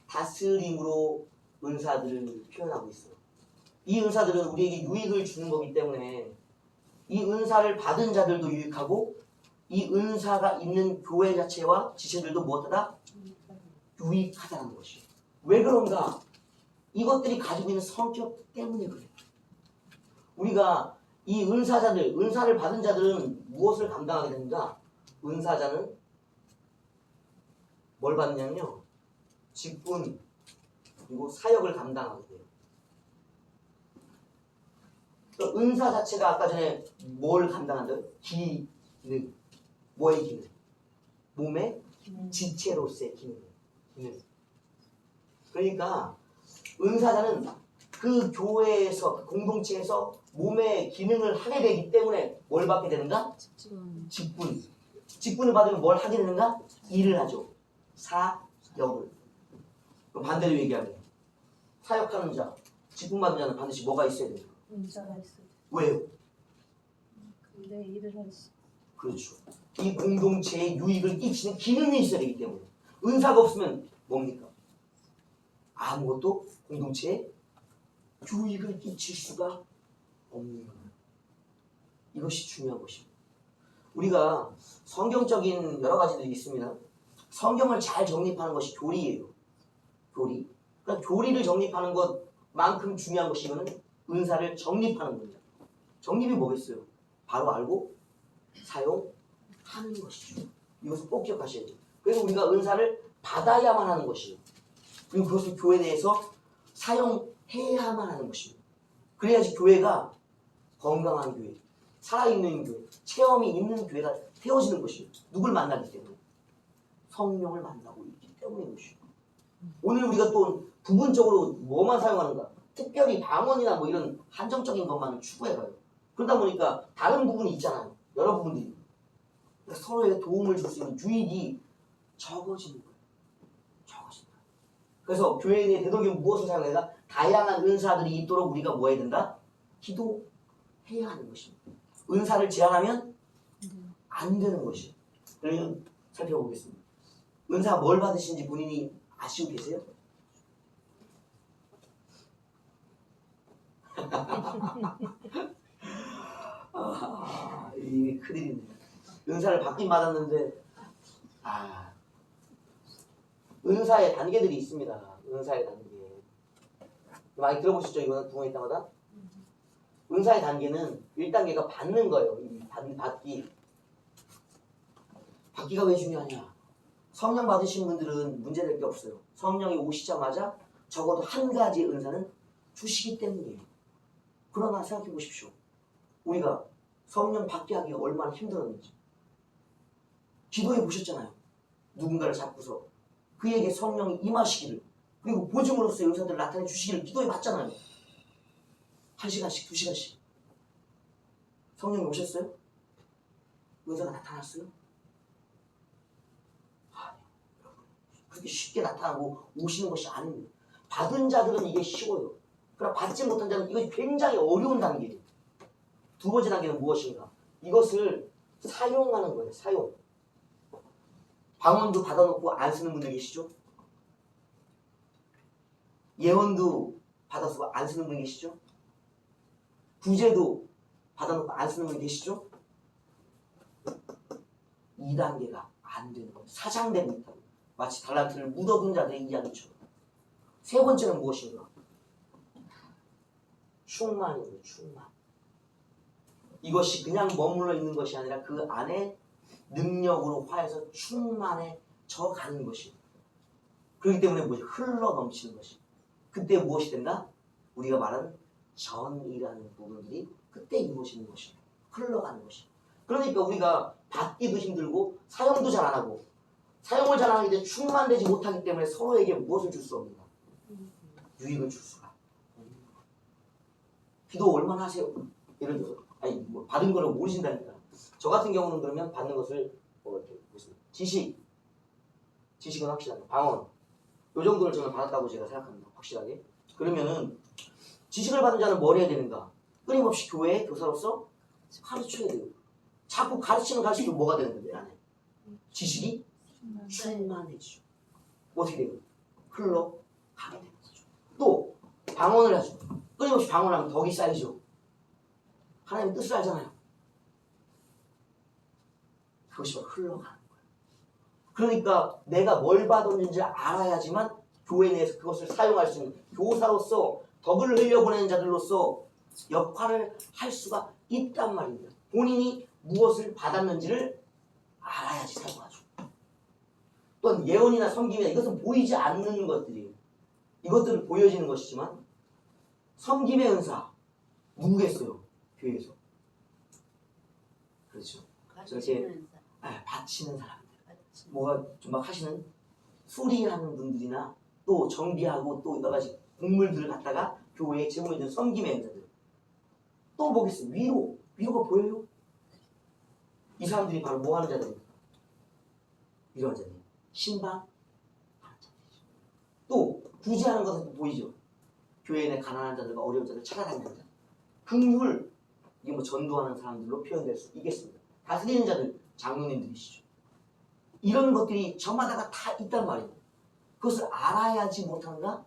다스림으로 은사들을 표현하고 있어요. 이 은사들은 우리에게 유익을 주는 거기 때문에 이 은사를 받은 자들도 유익하고 이 은사가 있는 교회 자체와 지체들도 무엇하다? 유익하다는 것이에요. 왜 그런가? 이것들이 가지고 있는 성격 때문에 그래요. 우리가 이 은사자들, 은사를 받은 자들은 무엇을 감당하게 됩니까? 은사자는 뭘 받느냐면요. 직분 그리고 사역을 감당하게 돼요. 그러니까 은사 자체가 아까 전에 뭘 감당한다고요? 기능. 뭐의 기능? 몸의 지체로서의 기능. 그러니까 은사자는 그 교회에서 그 공동체에서 몸의 기능을 하게 되기 때문에 뭘 받게 되는가? 직분. 직분을 받으면 뭘 하게 되는가? 일을 하죠. 사역을. 그럼 반대로 얘기하면 사역하는 자, 직분 받는 자는 반드시 뭐가 있어야 돼요? 은사가 있어요. 왜요? 근데 일을 할 수. 그렇죠. 이 공동체에 유익을 끼치는 기능이 있어야 되기 때문에 은사가 없으면 뭡니까? 아무것도 공동체에 유익을 끼칠 수가 없는 거예요. 이것이 중요한 것입니다. 우리가 성경적인 여러 가지들이 있습니다. 성경을 잘 정립하는 것이 교리예요. 교리. 그러니까 교리를 정립하는 것만큼 중요한 것이 이거는 은사를 정립하는 겁니다. 정립이 뭐겠어요? 바로 알고 사용하는 것이죠. 이것을 꼭 기억하셔야 돼요. 그래서 우리가 은사를 받아야만 하는 것이에요. 그리고 그것을 교회 내에서 사용해야만 하는 것입니다. 그래야지 교회가 건강한 교회, 살아있는 교회, 체험이 있는 교회가 되어지는 것입니다. 누굴 만나기 때문에? 성령을 만나고 있기 때문인 것이죠. 오늘 우리가 또 부분적으로 뭐만 사용하는가? 특별히 방언이나 뭐 이런 한정적인 것만을 추구해가요. 그러다 보니까 다른 부분이 있잖아요. 여러 부분들이. 그러니까 서로에게 도움을 줄 수 있는 유익이 적어지는 거예요. 적어진다. 그래서 교회 내에 되도록이면 무엇을 사용해야 다양한 은사들이 있도록 우리가 뭐 해야 된다? 기도해야 하는 것입니다. 은사를 제한하면 안 되는 것이에요. 그러면 살펴보겠습니다. 은사 뭘 받으신지 본인이 아시고 계세요? 이게 큰일이네. 은사를 받긴 받았는데 은사의 단계들이 있습니다. 은사의 단계 많이 들어보시죠? 이거는 부모님 때마다 은사의 단계는 1단계가 받는 거예요. 받기가 왜 중요하냐? 성령 받으신 분들은 문제될 게 없어요. 성령이 오시자마자 적어도 한 가지의 은사는 주시기 때문이에요. 그러나 생각해 보십시오. 우리가 성령 받게 하기가 얼마나 힘들었는지. 기도해 보셨잖아요. 누군가를 잡고서 그에게 성령이 임하시기를, 그리고 보증으로서의 은사들을 나타내 주시기를 기도해 봤잖아요. 1시간씩 2시간씩. 성령이 오셨어요? 은사가 나타났어요? 그렇게 쉽게 나타나고 오시는 것이 아닙니다. 받은 자들은 이게 쉬워요. 그러나 받지 못한 자는 이것이 굉장히 어려운 단계예요. 두 번째 단계는 무엇인가? 이것을 사용하는 거예요. 사용. 방언도 받아놓고 안 쓰는 분들 계시죠? 예언도 받아서 안 쓰는 분 계시죠? 구제도 받아놓고 안 쓰는 분 계시죠? 2단계가 안 되는 거예요. 사장됩니다. 마치 달란트를 묻어둔 자들의 이야기처럼. 세 번째는 무엇인가? 충만이에요. 충만. 이것이 그냥 머물러 있는 것이 아니라 그 안에 능력으로 화해서 충만해져 가는 것입니다. 그렇기 때문에 무엇이 흘러 넘치는 것입니다. 그때 무엇이 된다? 우리가 말하는 전이라는 부분들이 그때 이루어지는 것입니다. 흘러가는 것입니다. 그러니까 우리가 받기도 힘들고 사용도 잘 안 하고 사용을 잘 안 하기 때문에 충만되지 못하기 때문에 서로에게 무엇을 줄 수 없는가? 유익을 줄 수가 없는 거예요. 기도 얼마나 하세요? 예를 들어서 뭐 받은 거를 모르신다니까. 저 같은 경우는 그러면 받는 것을 이렇게 무슨 지식은 확실하게 방언 요 정도를 저는 받았다고 제가 생각합니다. 확실하게. 그러면은 지식을 받은 자는 뭘 해야 되는가? 끊임없이 교회의 교사로서 가르쳐야 돼요. 자꾸 가르치면 갈수록 뭐가 되는 거예요? 안에 지식이 충만해지죠. 어떻게 돼요? 흘러가게 되는 거죠. 또 방언을 하죠. 끊임없이 방언하면 덕이 쌓이죠. 하나님 뜻을 알잖아요. 그것이 바로 흘러가는 거예요. 그러니까 내가 뭘 받았는지 알아야지만 교회 내에서 그것을 사용할 수 있는 교사로서 덕을 흘려보내는 자들로서 역할을 할 수가 있단 말입니다. 본인이 무엇을 받았는지를 알아야지 사용하죠. 또한 예언이나 섬김이나 이것은 보이지 않는 것들이에요. 이것들은 보여지는 것이지만 섬김의 은사 누구겠어요? 교회에서. 그렇죠. 저렇게 바치는 사람들, 뭐가 좀 막 하시는 수리하는 분들이나 또 정비하고 또 여러 가지 곡물들을 갖다가 교회에 제공해주는 섬김의 은사들. 또 뭐겠어요? 위로가 보여요? 이 사람들이 바로 뭐 하는 자들입니까? 위로하는 자들. 신방하는 자들이죠. 또 구제하는 것은 보이죠? 교회 내 가난한 자들과 어려운 자들 찾아다니는 자. 긍휼, 이게 뭐 전도하는 사람들로 표현될 수 있겠습니다. 다스리는 자들, 장로님들이시죠. 이런 것들이 저마다가 다 있단 말이에요. 그것을 알아야지 못한가?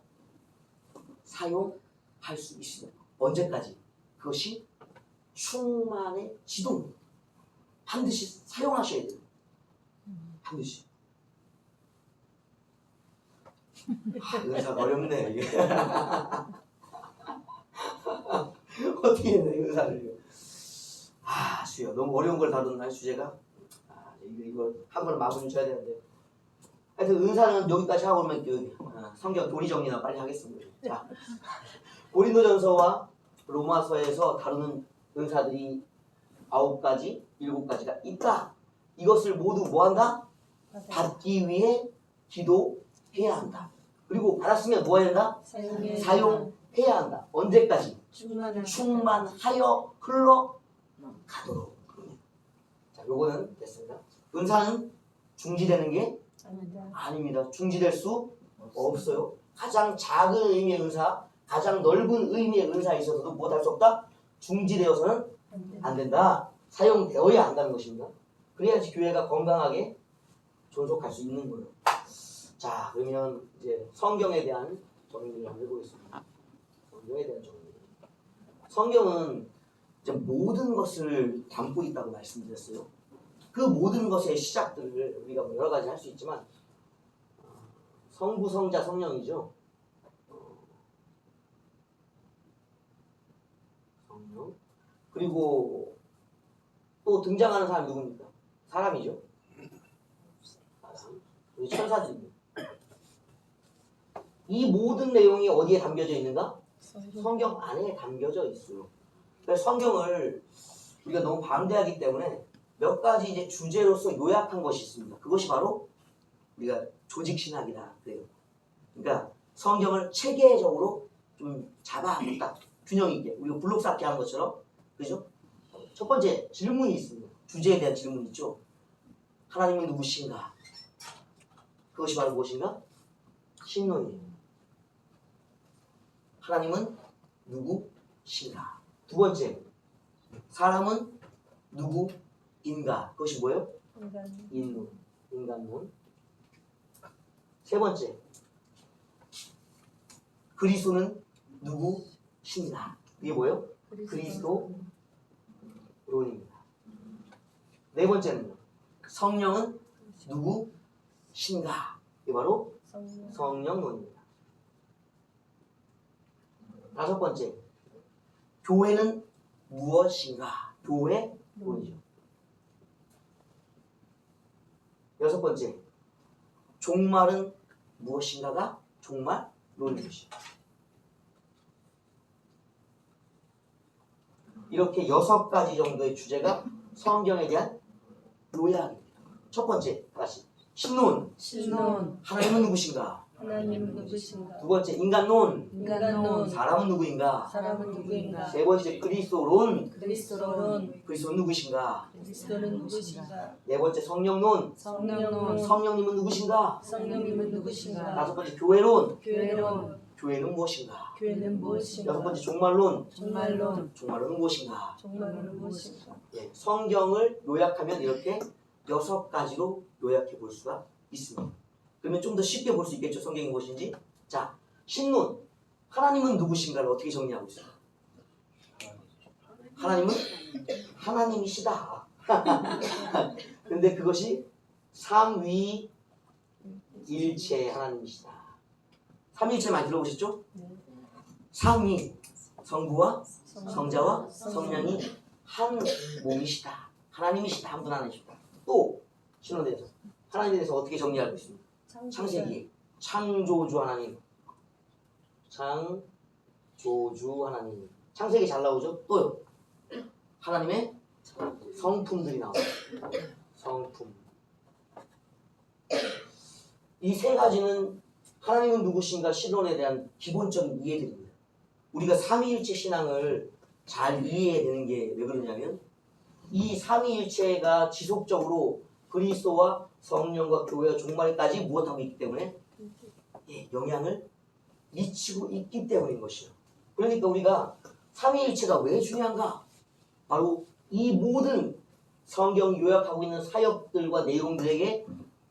사용할 수 있습니다. 언제까지? 그것이 충만의 지동. 반드시 사용하셔야 돼요. 반드시. 은사가 어렵네 이게. 어떻게 했나 은사를. 주여, 너무 어려운 걸 다루는 주제가. 이거 한 번은 마무리 쳐야 되는데. 하여튼 은사는 여기까지 하고 오면 성경 도리 정리나 빨리 하겠습니다. 자, 고린도전서와 로마서에서 다루는 은사들이 9가지, 7가지가 있다. 이것을 모두 뭐한다? 받기 위해 기도해야 한다. 그리고 받았으면 뭐 해야 한다? 사용해야 한다. 언제까지? 충만하여 흘러가도록. 자, 요거는 됐습니다. 은사는 중지되는 게 아닙니다. 중지될 수 없어요. 가장 작은 의미의 은사, 가장 넓은 의미의 은사에 있어서도 무엇할 수 없다? 중지되어서는 안 된다. 사용되어야 한다는 것입니다. 그래야지 교회가 건강하게 존속할 수 있는 거예요. 자, 그러면 이제 성경에 대한 정리를 한번 해보겠습니다. 성경에 대한 정리. 성경은 이제 모든 것을 담고 있다고 말씀드렸어요. 그 모든 것의 시작들을 우리가 뭐 여러 가지 할 수 있지만 성부, 성자, 성령이죠. 성령. 그리고 또 등장하는 사람이 누굽니까? 사람이죠. 사람. 우리 천사들입니다. 이 모든 내용이 어디에 담겨져 있는가? 성경 안에 담겨져 있어요. 그래서 성경을 우리가 너무 방대하기 때문에 몇 가지 이제 주제로서 요약한 것이 있습니다. 그것이 바로 우리가 조직신학이다 그래요. 그러니까 성경을 체계적으로 좀 잡아놓고 딱 균형 있게 우리가 블록 쌓기 하는 것처럼, 그죠? 첫 번째 질문이 있습니다. 주제에 대한 질문이 있죠. 하나님은 누구신가? 그것이 바로 무엇인가? 신론이에요. 하나님은 누구신가? 두 번째, 사람은 누구인가? 그것이 뭐예요? 인론, 인간론. 세 번째, 그리스도는 누구신가? 이게 뭐예요? 그리스도론입니다. 네 번째는 성령은 누구신가? 이게 바로 성령론입니다. 다섯 번째, 교회는 무엇인가? 교회론이죠. 여섯 번째, 종말은 무엇인가가 종말론이죠. 이렇게 6가지 정도의 주제가 성경에 대한 요약입니다. 첫 번째, 다시 신론. 하나님은 누구신가? 두 번째, 인간론. 사람은 누구인가? 세 번째, 그리스도론. 그리스도는 누구신가? 네 번째, 성령론. 성령님은 누구신가? 다섯 번째, 교회론. 교회는 무엇인가? 여섯 번째, 종말론. 종말론은 무엇인가? 예, 성경을 요약하면 이렇게 6가지로 요약해 볼 수가 있습니다. 그러면 좀 더 쉽게 볼 수 있겠죠. 성경이 무엇인지. 자, 신론. 하나님은 누구신가를 어떻게 정리하고 있어요? 하나님은 하나님이시다. 근데 그것이 삼위일체 하나님이시다. 삼위일체 많이 들어보셨죠? 삼위, 성부와 성자와 성령이 한 몸이시다. 하나님이시다. 한 분 하나님이시다. 또 신론에서 하나님에 대해서 어떻게 정리하고 있습니까? 창세기 창조주 하나님, 창조주 하나님. 창세기 잘 나오죠? 또요. 하나님의 성품들이 나와요. 성품. 이 세 가지는 하나님은 누구신가 신론에 대한 기본적인 이해들입니다. 우리가 삼위일체 신앙을 잘 이해해야 되는 게 왜 그러냐면 이 삼위일체가 지속적으로 그리스도와 성령과 교회와 종말까지 무엇하고 있기 때문에 영향을 미치고 있기 때문인 것이요. 그러니까 우리가 삼위일체가 왜 중요한가? 바로 이 모든 성경 요약하고 있는 사역들과 내용들에게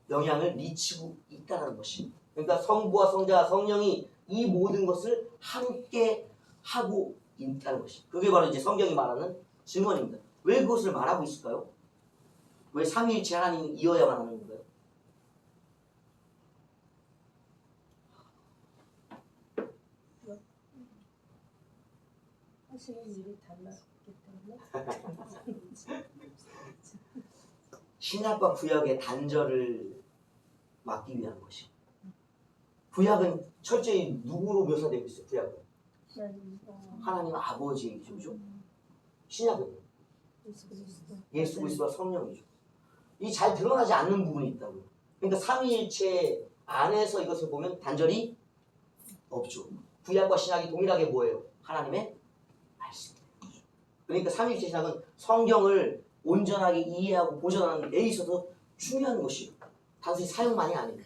영향을 미치고 있다는 것입니다. 그러니까 성부와 성자와 성령이 이 모든 것을 함께 하고 있다는 것입니다. 그게 바로 이제 성경이 말하는 증언입니다. 왜 그것을 말하고 있을까요? 왜 삼위일체 하나님이 이어야만 하는 건가요? 하시는 일이 달랐기 때문에. 신약과 구약의 단절을 막기 위한 것이죠. 구약은 철저히 누구로 묘사되고 있어요? 구약은 하나님 아버지의 이죠. 신약은 예수 그리스도와 성령이죠. 이 잘 드러나지 않는 부분이 있다고요. 그러니까 삼위일체 안에서 이것을 보면 단절이 없죠. 구약과 신약이 동일하게 뭐예요? 하나님의 말씀이에요. 그러니까 삼위일체 신학은 성경을 온전하게 이해하고 보존하는 데 있어서 중요한 것이에요. 단순히 사용만이 아니에요.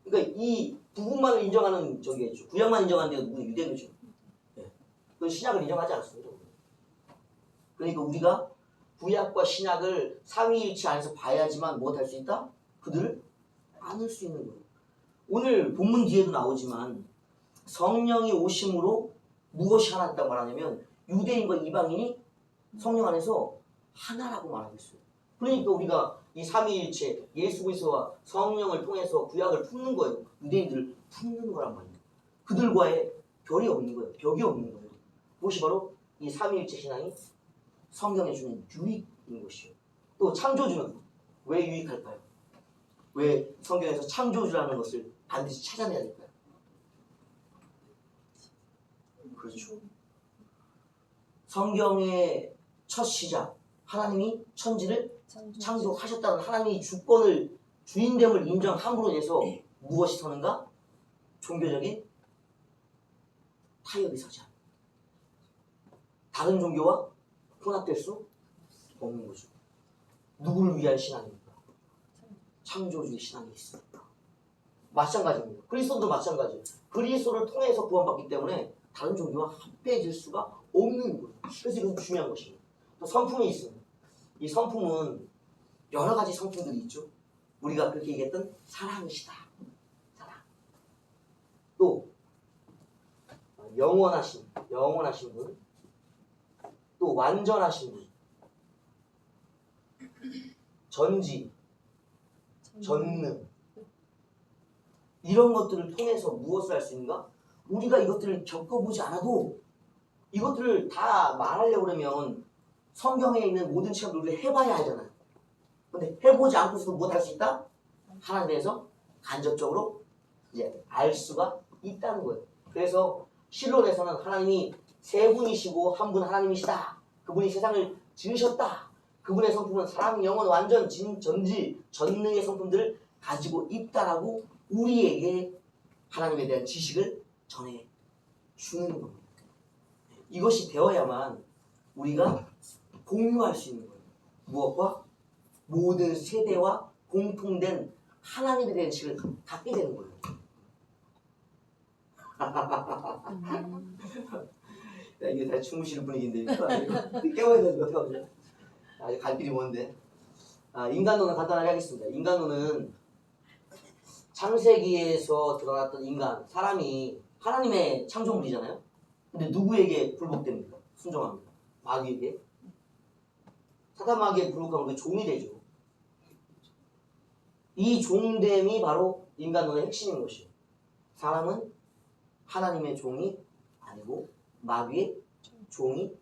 그러니까 이 부분만을 인정하는 저기겠죠. 구약만 인정하는 데가 누구 유대교죠. 네. 그 신약을 인정하지 않습니다. 그러니까 우리가 구약과 신약을 삼위일체 안에서 봐야지만 무엇할 수 있다? 그들을 안을 수 있는 거예요. 오늘 본문 뒤에도 나오지만 성령이 오심으로 무엇이 하나 있다고 말하냐면 유대인과 이방인이 성령 안에서 하나라고 말하고 있어요. 그러니까 우리가 이 삼위일체 예수 그리스도와 성령을 통해서 구약을 품는 거예요. 유대인들을 품는 거란 말이에요. 그들과의 별이 없는 거예요. 벽이 없는 거예요. 그것이 바로 이 삼위일체 신앙이 성경에 주는 유익인 것이요. 또 창조주는 왜 유익할까요? 왜 성경에서 창조주라는 것을 반드시 찾아내야 될까요? 그렇죠. 성경의 첫 시작, 하나님이 천지를 창조하셨다는 하나님의 주권을 주인됨을 인정함으로 인해서 무엇이 서는가? 종교적인 타협이 서지 않아요. 다른 종교와 혼합될 수 없는 거죠. 누구를 위한 신앙입니까? 창조주의 신앙이 있습니다. 마찬가지입니다. 그리스도도 마찬가지예요. 그리스도를 통해서 구원받기 때문에 다른 종교와 합해질 수가 없는 거예요. 그래서 이것은 중요한 것입니다. 또 성품이 있습니다. 이 성품은 여러 가지 성품들이 있죠. 우리가 그렇게 얘기했던 사랑이시다. 사랑. 또 영원하신 분. 또 완전하신 분. 전지, 전능. 이런 것들을 통해서 무엇을 할 수 있는가? 우리가 이것들을 겪어보지 않아도 이것들을 다 말하려고 그러면 성경에 있는 모든 체험을 우리가 해봐야 하잖아요. 근데 해보지 않고서도 무엇 할 수 있다? 하나님에 대해서 간접적으로 이제 알 수가 있다는 거예요. 그래서 실론에서는 하나님이 세 분이시고 한 분 하나님이시다. 그분이 세상을 지으셨다. 그분의 성품은 사랑, 영혼, 완전, 전지, 전능의 성품들을 가지고 있다라고 우리에게 하나님에 대한 지식을 전해주는 겁니다. 이것이 되어야만 우리가 공유할 수 있는 거예요. 무엇과? 모든 세대와 공통된 하나님에 대한 지식을 갖게 되는 거예요. 야, 이게 다 주무시는 분위기인데 깨워야 되는 거 어떡하죠? 아직 갈 길이 먼데. 인간론은 간단하게 하겠습니다. 인간론은 창세기에서 드러났던 인간, 사람이 하나님의 창조물이잖아요. 근데 누구에게 굴복됩니까? 순종합니다. 마귀에게. 사탄 마귀에 굴복하면 그 종이 되죠. 이 종됨이 바로 인간론의 핵심인 것이에요. 사람은 하나님의 종이 아니고 마귀의 종이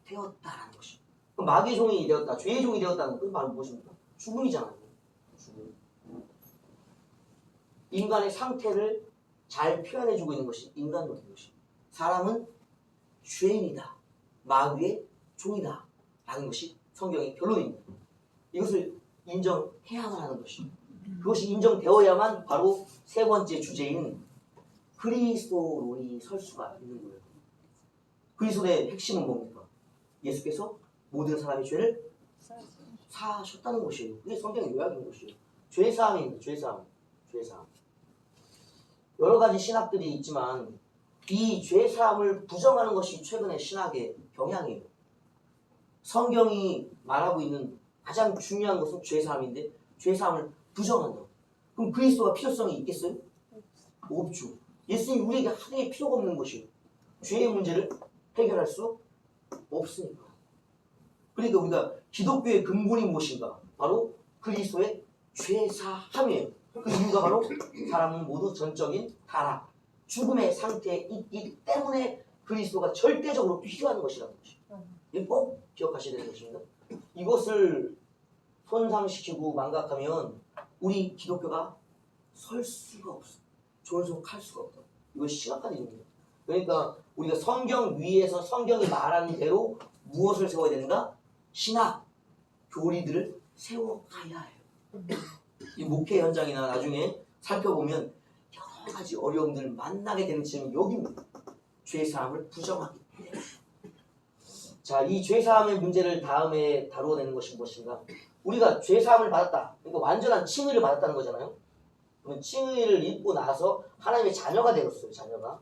되었다라는 것이에요. 그럼 마귀의 종이 되었다, 죄의 종이 되었다는 것은 바로 무엇입니까? 죽음이잖아요. 죽음. 인간의 상태를 잘 표현해주고 있는 것이 인간론인 것이에요. 사람은 죄인이다, 마귀의 종이다 라는 것이 성경의 결론입니다. 이것을 인정해야만 하는 것이에요. 그것이 인정되어야만 바로 세 번째 주제인 그리스도론이 설 수가 있는 거예요. 그리스도의 핵심은 뭡니까? 예수께서 모든 사람의 죄를 사하셨다는 것이에요. 그게 성경의 요약인 것이에요. 죄사함입니다. 죄사함. 죄사함. 여러 가지 신학들이 있지만 이 죄사함을 부정하는 것이 최근의 신학의 경향이에요. 성경이 말하고 있는 가장 중요한 것은 죄사함인데 죄사함을 부정한다. 그럼 그리스도가 필요성이 있겠어요? 없죠. 예수님이 우리에게 하나의 필요가 없는 것이에요. 죄의 문제를 해결할 수 없으니까. 그러니까 우리가 기독교의 근본이 무엇인가? 바로 그리스도의 죄사함이에요. 그 이유가 바로 사람은 모두 전적인 타락, 죽음의 상태에 있기 때문에 그리스도가 절대적으로 필요한 것이라는 것이에요. 이거 꼭 기억하셔야 되는 것입니다. 이것을 손상시키고 망각하면 우리 기독교가 설 수가 없어. 존속할 수가 없다. 이것이 심각한 일입니다. 그러니까 우리가 성경 위에서 성경이 말하는 대로 무엇을 세워야 되는가? 신학, 교리들을 세워가야 해요. 이 목회 현장이나 나중에 살펴보면 여러 가지 어려움들을 만나게 되는 지점이 여기입니다. 죄사함을 부정하기 때문에. 자, 이 죄사함의 문제를 다음에 다루어내는 것이 무엇인가? 우리가 죄사함을 받았다. 그러니까 완전한 칭의를 받았다는 거잖아요. 그러면 칭의를 입고 나서 하나님의 자녀가 되었어요. 자녀가.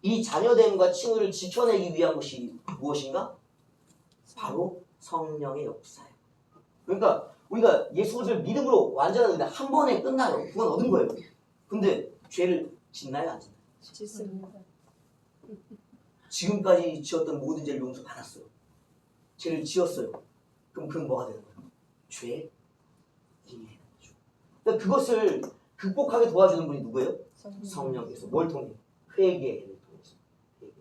이 자녀됨과 칭의를 지켜내기 위한 것이 무엇인가? 바로 성령의 역사예요. 그러니까 우리가 예수를 믿음으로 완전한 은혜 한 번에 끝나요. 그건 얻은 거예요. 근데 죄를 짓나요? 안 짓나요? 짓습니다. 지금까지 지었던 모든 죄를 용서받았어요. 죄를 지었어요. 그럼 그건 뭐가 되는 거예요? 죄인이 되는 거죠. 그러니까 그것을 극복하게 도와주는 분이 누구예요? 성령께서. 뭘 통해? 회개를 통해서. 회개.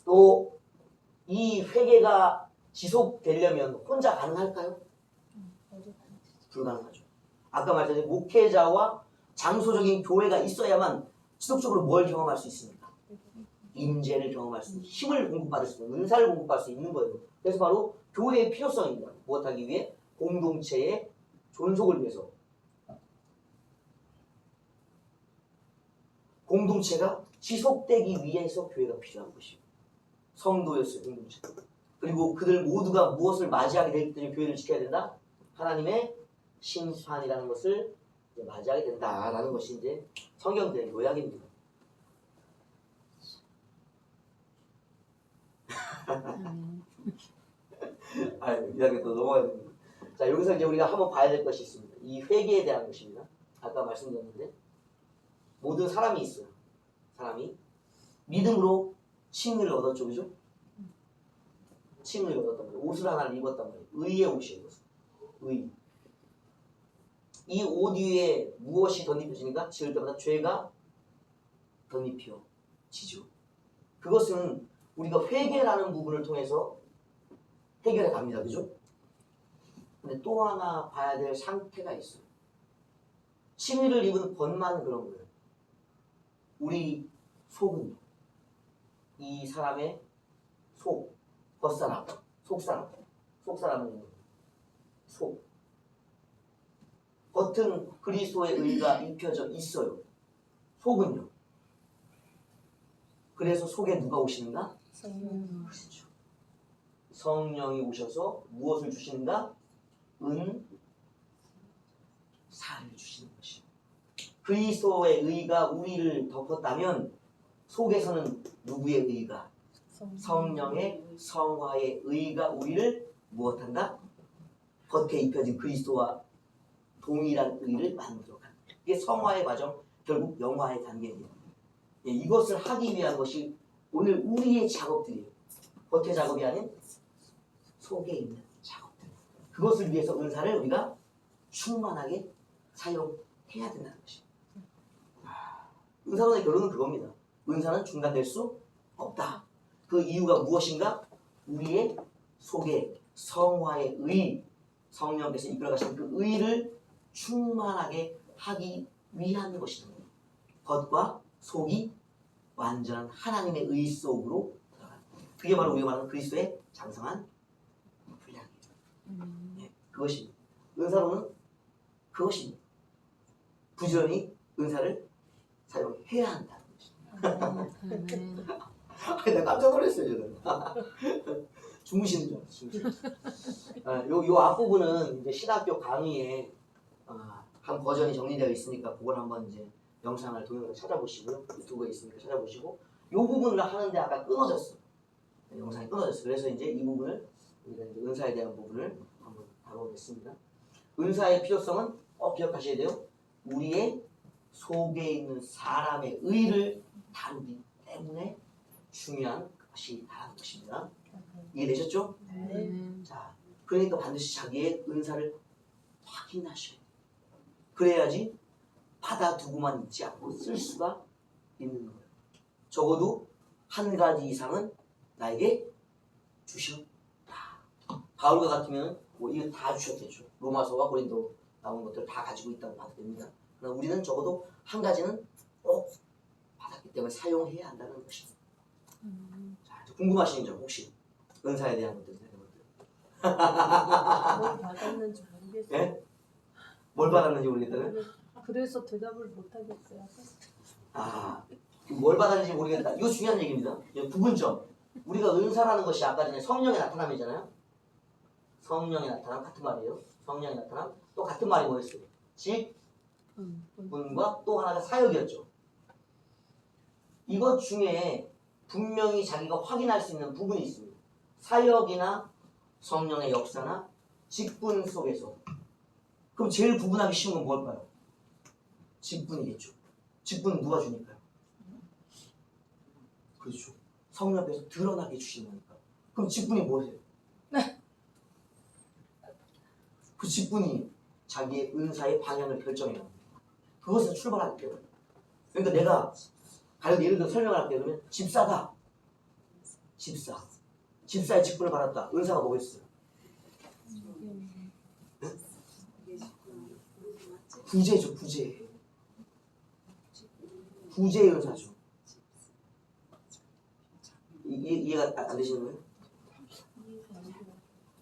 또 이 회개가 지속되려면 혼자 가능할까요? 불가능하죠. 아까 말했듯이 목회자와 장소적인 교회가 있어야만 지속적으로 뭘 경험할 수 있습니까? 임재를 경험할 수 있는, 힘을 공급받을 수 있는, 은사를 공급받을 수 있는 거예요. 그래서 바로 교회의 필요성입니다. 무엇하기 위해? 공동체의 존속을 위해서. 공동체가 지속되기 위해서 교회가 필요한 것이에요. 성도였어요. 공동체. 그리고 그들 모두가 무엇을 맞이하게 될 때 교회를 지켜야 된다? 하나님의 심판이라는 것을 맞이하게 된다라는 것이 이제 성경의 요약입니다. 이렇게 또 넘어가야 됩니다. 자, 여기서 이제 우리가 한번 봐야 될 것이 있습니다. 이 회개에 대한 것입니다. 아까 말씀드렸는데 모든 사람이 있어요. 사람이 믿음으로 칭의를 얻었죠, 그죠? 칭의를 얻었단 말이에요. 옷을 하나를 입었단 말이에요. 의의 옷이에요. 의. 이 옷 위에 무엇이 덧입혀지니까 지을 때마다 죄가 덧입혀지죠. 그것은 우리가 회개라는 부분을 통해서 해결해 갑니다. 그죠? 근데 또 하나 봐야 될 상태가 있어요. 칭의를 입은 것만 그런 거예요. 우리 속은 이 사람의 속, 겉사람, 속사람, 속사람은 속. 겉은 그리스도의 의가 입혀져 있어요. 속은요. 그래서 속에 누가 오시는가? 그렇죠. 성령이 오셔서 무엇을 주시는가? 은사를 주시는 것이요. 그리스도의 의가 우리를 덮었다면 속에서는 누구의 의가? 성령의 성화의 의가 우리를 무엇한다? 겉에 입혀진 그리스도와 동일한 의를 만들어간다. 이게 성화의 과정, 결국 영화의 단계입니다. 이것을 하기 위한 것이 오늘 우리의 작업들이에요. 겉의 작업이 아닌 속에 있는 작업들. 그것을 위해서 은사를 우리가 충만하게 사용해야 된다는 것입니다. 은사론의 결론은 그겁니다. 은사는 중단될 수 없다. 그 이유가 무엇인가? 우리의 속에 성화의 의, 성령께서 이끌어가시는 그 의를 충만하게 하기 위한 것이다. 겉과 속이 완전한 하나님의 의 속으로 들어가는 거예요. 그게 바로 우리가 말하는 그리스도의 장성한 분량이에요. 네, 그것입니다. 은사로는 그것입니다. 부지런히 은사를 사용해야 한다는 것입니다. 내가 깜짝 놀랐어요, 저는. 주무시는 줄 알았어요. 요 앞부분은 이제 신학교 강의에 한 버전이 정리되어 있으니까 그걸 한번 이제 영상을 동영상 찾아보시고요. 유튜브에 있으니까 찾아보시고 요 부분을 하는데 아까 끊어졌어. 영상이 끊어졌어. 그래서 이제 이 부분을 우리가 이제 은사에 대한 부분을 한번 다뤄보겠습니다. 은사의 필요성은 기억하셔야 돼요. 우리의 속에 있는 사람의 의를 다루기 때문에 중요한 것이라는 것입니다. 이해되셨죠? 자, 그러니까 반드시 자기의 은사를 확인하셔야 돼요. 그래야지 받아두고만 있지 않고 쓸 수가 있는 거예요. 적어도 한 가지 이상은 나에게 주셨다. 바울과 같으면 뭐 이거 다 주셨겠죠. 로마서와 고린도 나온 것들을 다 가지고 있다고 봐도 됩니다. 그러나 우리는 적어도 한 가지는 꼭 받았기 때문에 사용해야 한다는 것입니다. 자, 궁금하신 점 혹시 은사에 대한 것들 뭘 받았는지 모르겠어요. 예? 뭘 받았는지 모르겠다는? 그래서 대답을 못 하겠어요. 뭘 받았는지 모르겠다. 이거 중요한 얘기입니다. 부분점. 우리가 은사라는 것이 아까 전에 성령의 나타남이잖아요. 성령의 나타남 같은 말이에요. 성령의 나타남 또 같은 말이 뭐였어요? 직분과 또 하나가 사역이었죠. 이것 중에 분명히 자기가 확인할 수 있는 부분이 있습니다. 사역이나 성령의 역사나 직분 속에서. 그럼 제일 구분하기 쉬운 건 뭘까요? 직분이겠죠. 직분은 누가 주니까요? 그렇죠. 성령께서 드러나게 주시는 거니까. 그럼 직분이 뭐예요? 그 직분이 자기의 은사의 방향을 결정해요. 그것에서 출발하기 때문에. 그러니까 내가 가령 예를 들어 설명을 할게요. 그러면 집사다. 집사. 집사의 직분을 받았다. 은사가 뭐겠어요? 구제죠. 구제. 구제의 은사죠. 이해가 안 되시는 거예요?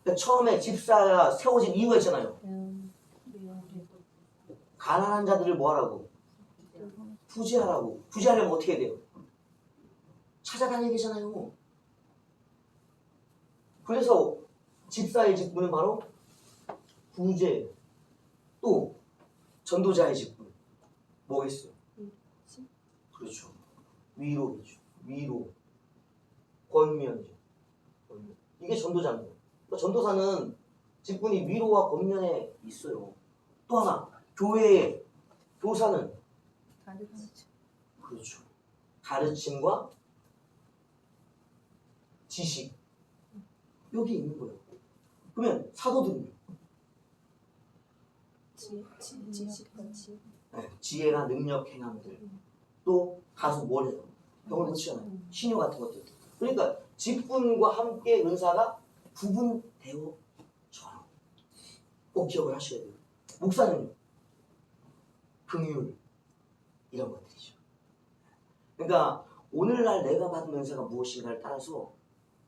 그러니까 처음에 집사가 세워진 이유가 있잖아요. 가난한 자들을 뭐하라고? 구제하라고. 구제하려면 어떻게 해야 돼요? 찾아다니야 되잖아요. 그래서 집사의 직분은 바로 구제. 또 전도자의 직분 뭐겠어요? 그렇죠. 위로이죠. 위로. 권면이죠. 권면. 이게 전도자입니다. 그러니까 전도사는 직분이 위로와 권면에 있어요. 또 하나 교회의 교사는 그렇죠. 가르침과 지식 여기 있는 거예요. 그러면 사도들은요? 지혜나 능력 행함들 또 가서 뭘 해요? 병을 고치잖아요. 신유 같은 것들. 그러니까 직분과 함께 은사가 구분되어져요. 꼭 기억을 하셔야 돼요. 목사는요? 긍휼 이런 것들이죠. 그러니까 오늘날 내가 받은 은사가 무엇인가를 따라서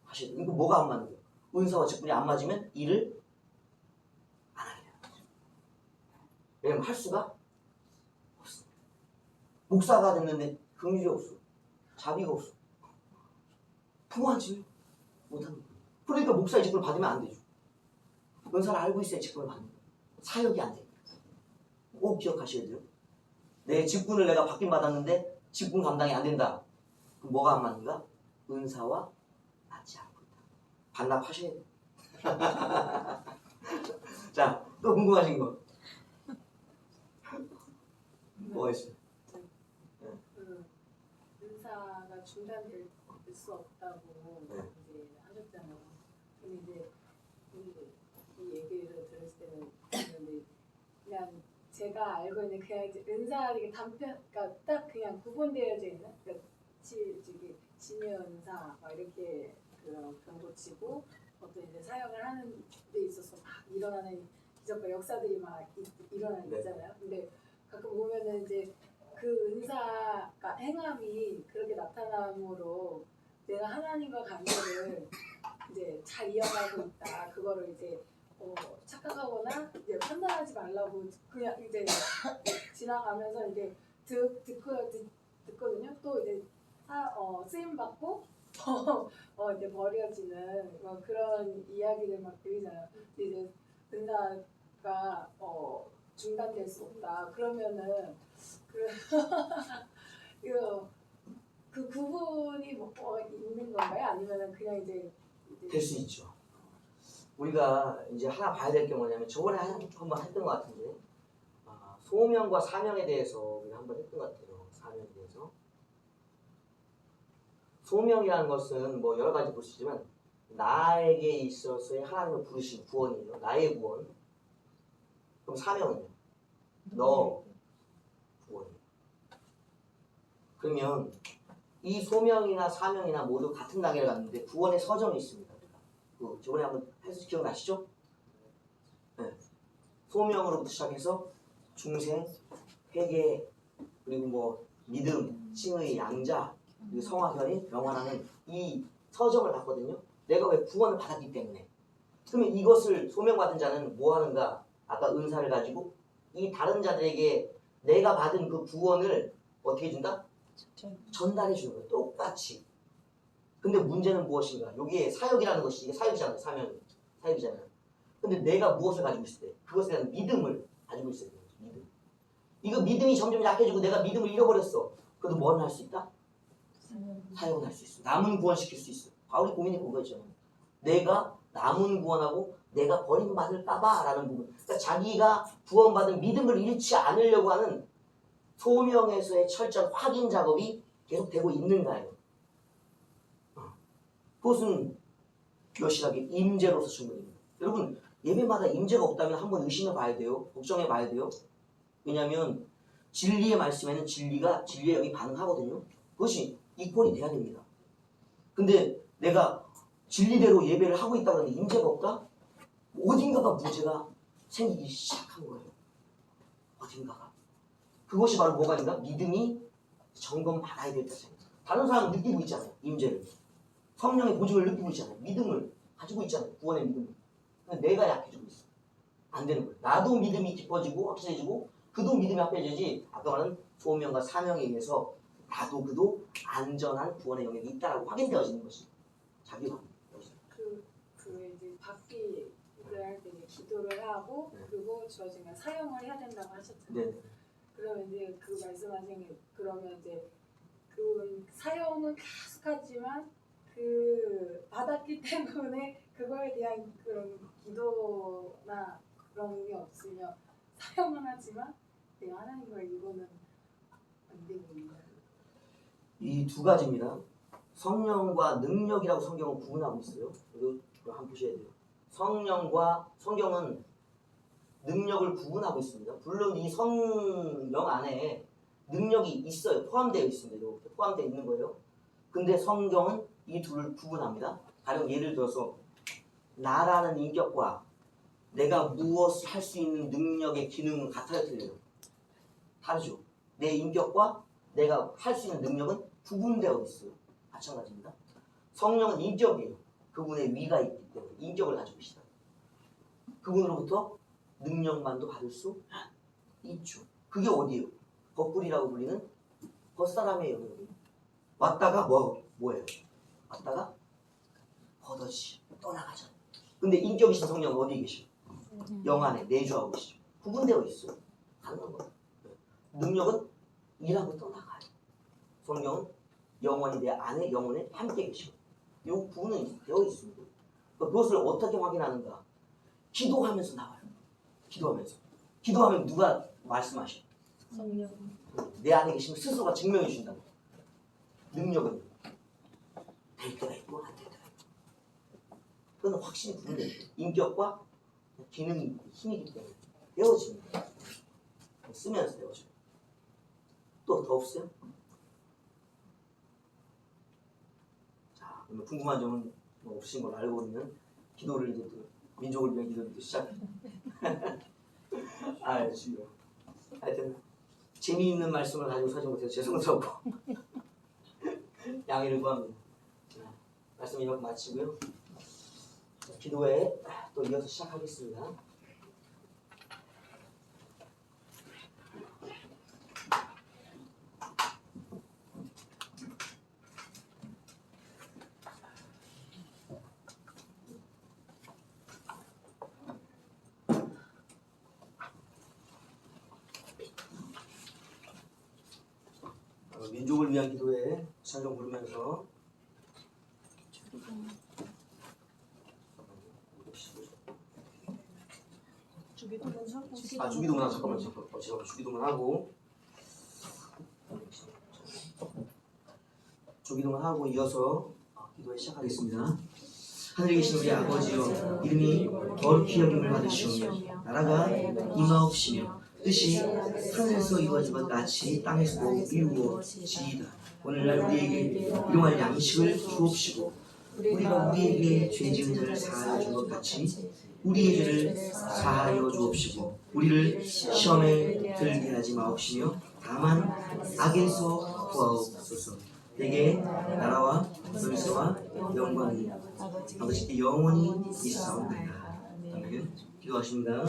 하셔야 돼요. 이거 뭐가 안 맞는 거예요? 은사와 직분이 안 맞으면 일을 안 하게 되는 거죠. 왜냐면 할 수가 없습니다. 목사가 됐는데 긍휼이 없어. 자비가 없어. 부모 안 치면 못하는 거예요. 그러니까 목사의 직분을 받으면 안 되죠. 은사를 알고 있어야 직분을 받는 거예요. 사역이 안 됩니다. 꼭 기억하셔야 돼요. 내 직분을 내가 받긴 받았는데 직분 감당이 안 된다. 그럼 뭐가 안 맞는가? 은사와 맞지 않고 있다. 반납하셔야 돼요. 자, 또 궁금하신 거. 뭐가 있어요? 은사가 중단될 수 없다고 네. 이제 하셨잖아요. 근데 이제 이 얘기를 들었을 때는 그냥 제가 알고 있는 그냥 이제 은사 되게 단편, 그러니까 딱 그냥 구분되어져 있는 그러니까 저기 진유 은사 막 이렇게 그 병고치고 어떤 이제 사역을 하는 데 있어서 막 일어나는 기적과 역사들이 막 일어나는 네. 있잖아요. 근데 가끔 보면은 이제 그 은사가 행함이 그렇게 나타남으로 내가 하나님과 관계를 이제 잘 이어가고 있다. 그거를 이제 착각하거나 이제 판단하지 말라고 그냥 이제 지나가면서 이제 듣거든요. 또 이제 쓰임 받고 이제 버려지는 뭐 그런 이야기들 막 들리잖아요. 근데 이제 은사가 중단될 수 없다. 그러면은 그 구분이 뭐 있는 건가요? 아니면은 그냥 이제 될 수 있죠. 우리가 이제 하나 봐야 될 게 뭐냐면 저번에 한번 했던 것 같은데 소명과 사명에 대해서 우리가 한번 했던 것 같아요. 사명에 대해서. 소명이라는 것은 뭐 여러 가지 볼 수 있지만 나에게 있어서의 하나님의 부르심, 구원이에요. 나의 구원. 그럼 사명은요? 너 구원이에요. 그러면 이 소명이나 사명이나 모두 같은 단계를 갔는데 구원의 서정이 있습니다. 그 저번에 한번 해서 기억나시죠? 네. 소명으로부터 시작해서 중생, 회개, 그리고 뭐 믿음, 칭의, 양자, 그리고 성화현이 명환하는 이 서정을 봤거든요. 내가 왜 구원을 받았기 때문에. 그러면 이것을 소명받은 자는 뭐 하는가? 아까 은사를 가지고 이 다른 자들에게 내가 받은 그 구원을 어떻게 준다? 전달해 주는 거예요. 똑같이. 근데 문제는 무엇인가? 여기에 사역이라는 것이 이게 사역이잖아요. 사역이잖아요. 근데 내가 무엇을 가지고 있을 때 그것에 대한 믿음을 가지고 있어야 돼요. 믿음. 이거 믿음이 점점 약해지고 내가 믿음을 잃어버렸어. 그래도 뭐는 할 수 있다? 사역은 할 수 있어. 남은 구원시킬 수 있어. 바울이 고민이 그거였잖아요. 내가 남은 구원하고 내가 버림받을까봐 라는 부분. 그러니까 자기가 구원받은 믿음을 잃지 않으려고 하는 소명에서의 철저한 확인 작업이 계속되고 있는가요? 그것은 여실하게 임재로서 충분입니다. 여러분 예배마다 임재가 없다면 한번 의심해 봐야 돼요. 걱정해 봐야 돼요. 왜냐하면 진리의 말씀에는 진리의 영이 반응하거든요. 그것이 이퀄이 돼야 됩니다. 근데 내가 진리대로 예배를 하고 있다 그러는데 임재가 없다? 어딘가가 문제가 생기기 시작한 거예요. 어딘가가. 그것이 바로 뭐가 아닌가? 믿음이 점검받아야 될 때입니다. 다른 사람은 느끼고 있잖아요. 임재를. 성령의 보증을 느끼고 있잖아요. 믿음을 가지고 있잖아요. 구원의 믿음을. 근데 내가 약해지고 있어. 안 되는 거예요. 나도 믿음이 깊어지고 확실해지고 그도 믿음이 확실해지지 아까 말한 소명과 사명에 의해서 나도 그도 안전한 구원의 영역이 있다라고 확인되어지는 것이 자기가 그 이제 받기를 할 때 기도를 하고 네. 그리고 주어진 걸 사용을 해야 된다고 하셨잖아요. 네. 그러면 이제 그 말씀하신 게 그러면 이제 그 사용은 계속하지만 그 받았기 때문에 그거에 대한 그런 기도나 그런 게 없으면 사용은 하지만 내가 하나님과 이거는 안 되고 있는 거예요. 이 두 가지입니다. 성령과 능력이라고 성경은 구분하고 있어요. 이거 한번 보셔야 돼요. 성경은 능력을 구분하고 있습니다. 물론 이 성령 안에 능력이 있어요. 포함되어 있습니다. 이렇게 포함되어 있는 거예요. 근데 성경은 이 둘을 구분합니다. 가령 예를 들어서 나라는 인격과 내가 무엇을 할 수 있는 능력의 기능은 같아요, 틀려요? 다르죠. 내 인격과 내가 할 수 있는 능력은 구분되어 있어요. 마찬가지입니다. 성령은 인격이에요. 그분의 위가 있기 때문에 인격을 가지고 계시다. 그분으로부터 능력만도 받을 수 있죠. 그게 어디예요? 겉불이라고 불리는 겉사람의 영역이에요. 왔다가 뭐예요? 왔다가 겉옷이 떠나가죠. 근데 인격이신 성령은 어디에 계시죠? 영 안에 내주하고 계시죠. 구분되어 있어요. 가능한 거예요. 능력은 일하고 떠나가요. 성령은 영원히 내 안에 영혼에 함께 계시고 이 구분은 되어 있습니다. 그것을 어떻게 확인하는가? 기도하면서 나와요. 기도하면 누가 말씀하셔? 성령. 내 안에 계시면 스스로가 증명해 준다. 능력은 될 때가 있고 안 될 때가 있고. 그건 확실히 구분돼요. 인격과 기능이 힘이기 때문에 배워집니다. 쓰면서 해보세요. 또 더 없어요? 자, 그러면 궁금한 점은 뭐 없으신 걸로 알고 있는 기도를 이제 또 민족을 위한 기도를 또 시작. 아, 주요. 하여튼 재미있는 말씀을 가지고 사지 못해서 죄송스럽고 양해를 구합니다. 자, 말씀 이만큼 마치고요. 자, 기도에 또 이어서 시작하겠습니다. 민족을 위한 기도에 찬송 부르면서 주기도문 하고 잠깐만 주기도문 하고 주기도문 하고 이어서 기도에 시작하겠습니다. 하늘에 계신 우리 아버지여, 이름이 거룩히 여김을 받으시오며 나라가 임하옵시며 뜻이 하늘에서 이루어진 것 같이 땅에서도 이루어지이다. 오늘날 우리에게 일용할 양식을 주옵시고 우리가 우리에게 죄 지은 자를 사하여 준 것 같이 우리의 죄를 사하여 주옵시고 우리를 시험에 들게 하지 마옵시며 다만 악에서 구하옵소서. 내게 나라와 권세와 영광이 아버지께 영원히 있사옵나이다. 아멘. 기도하십니다.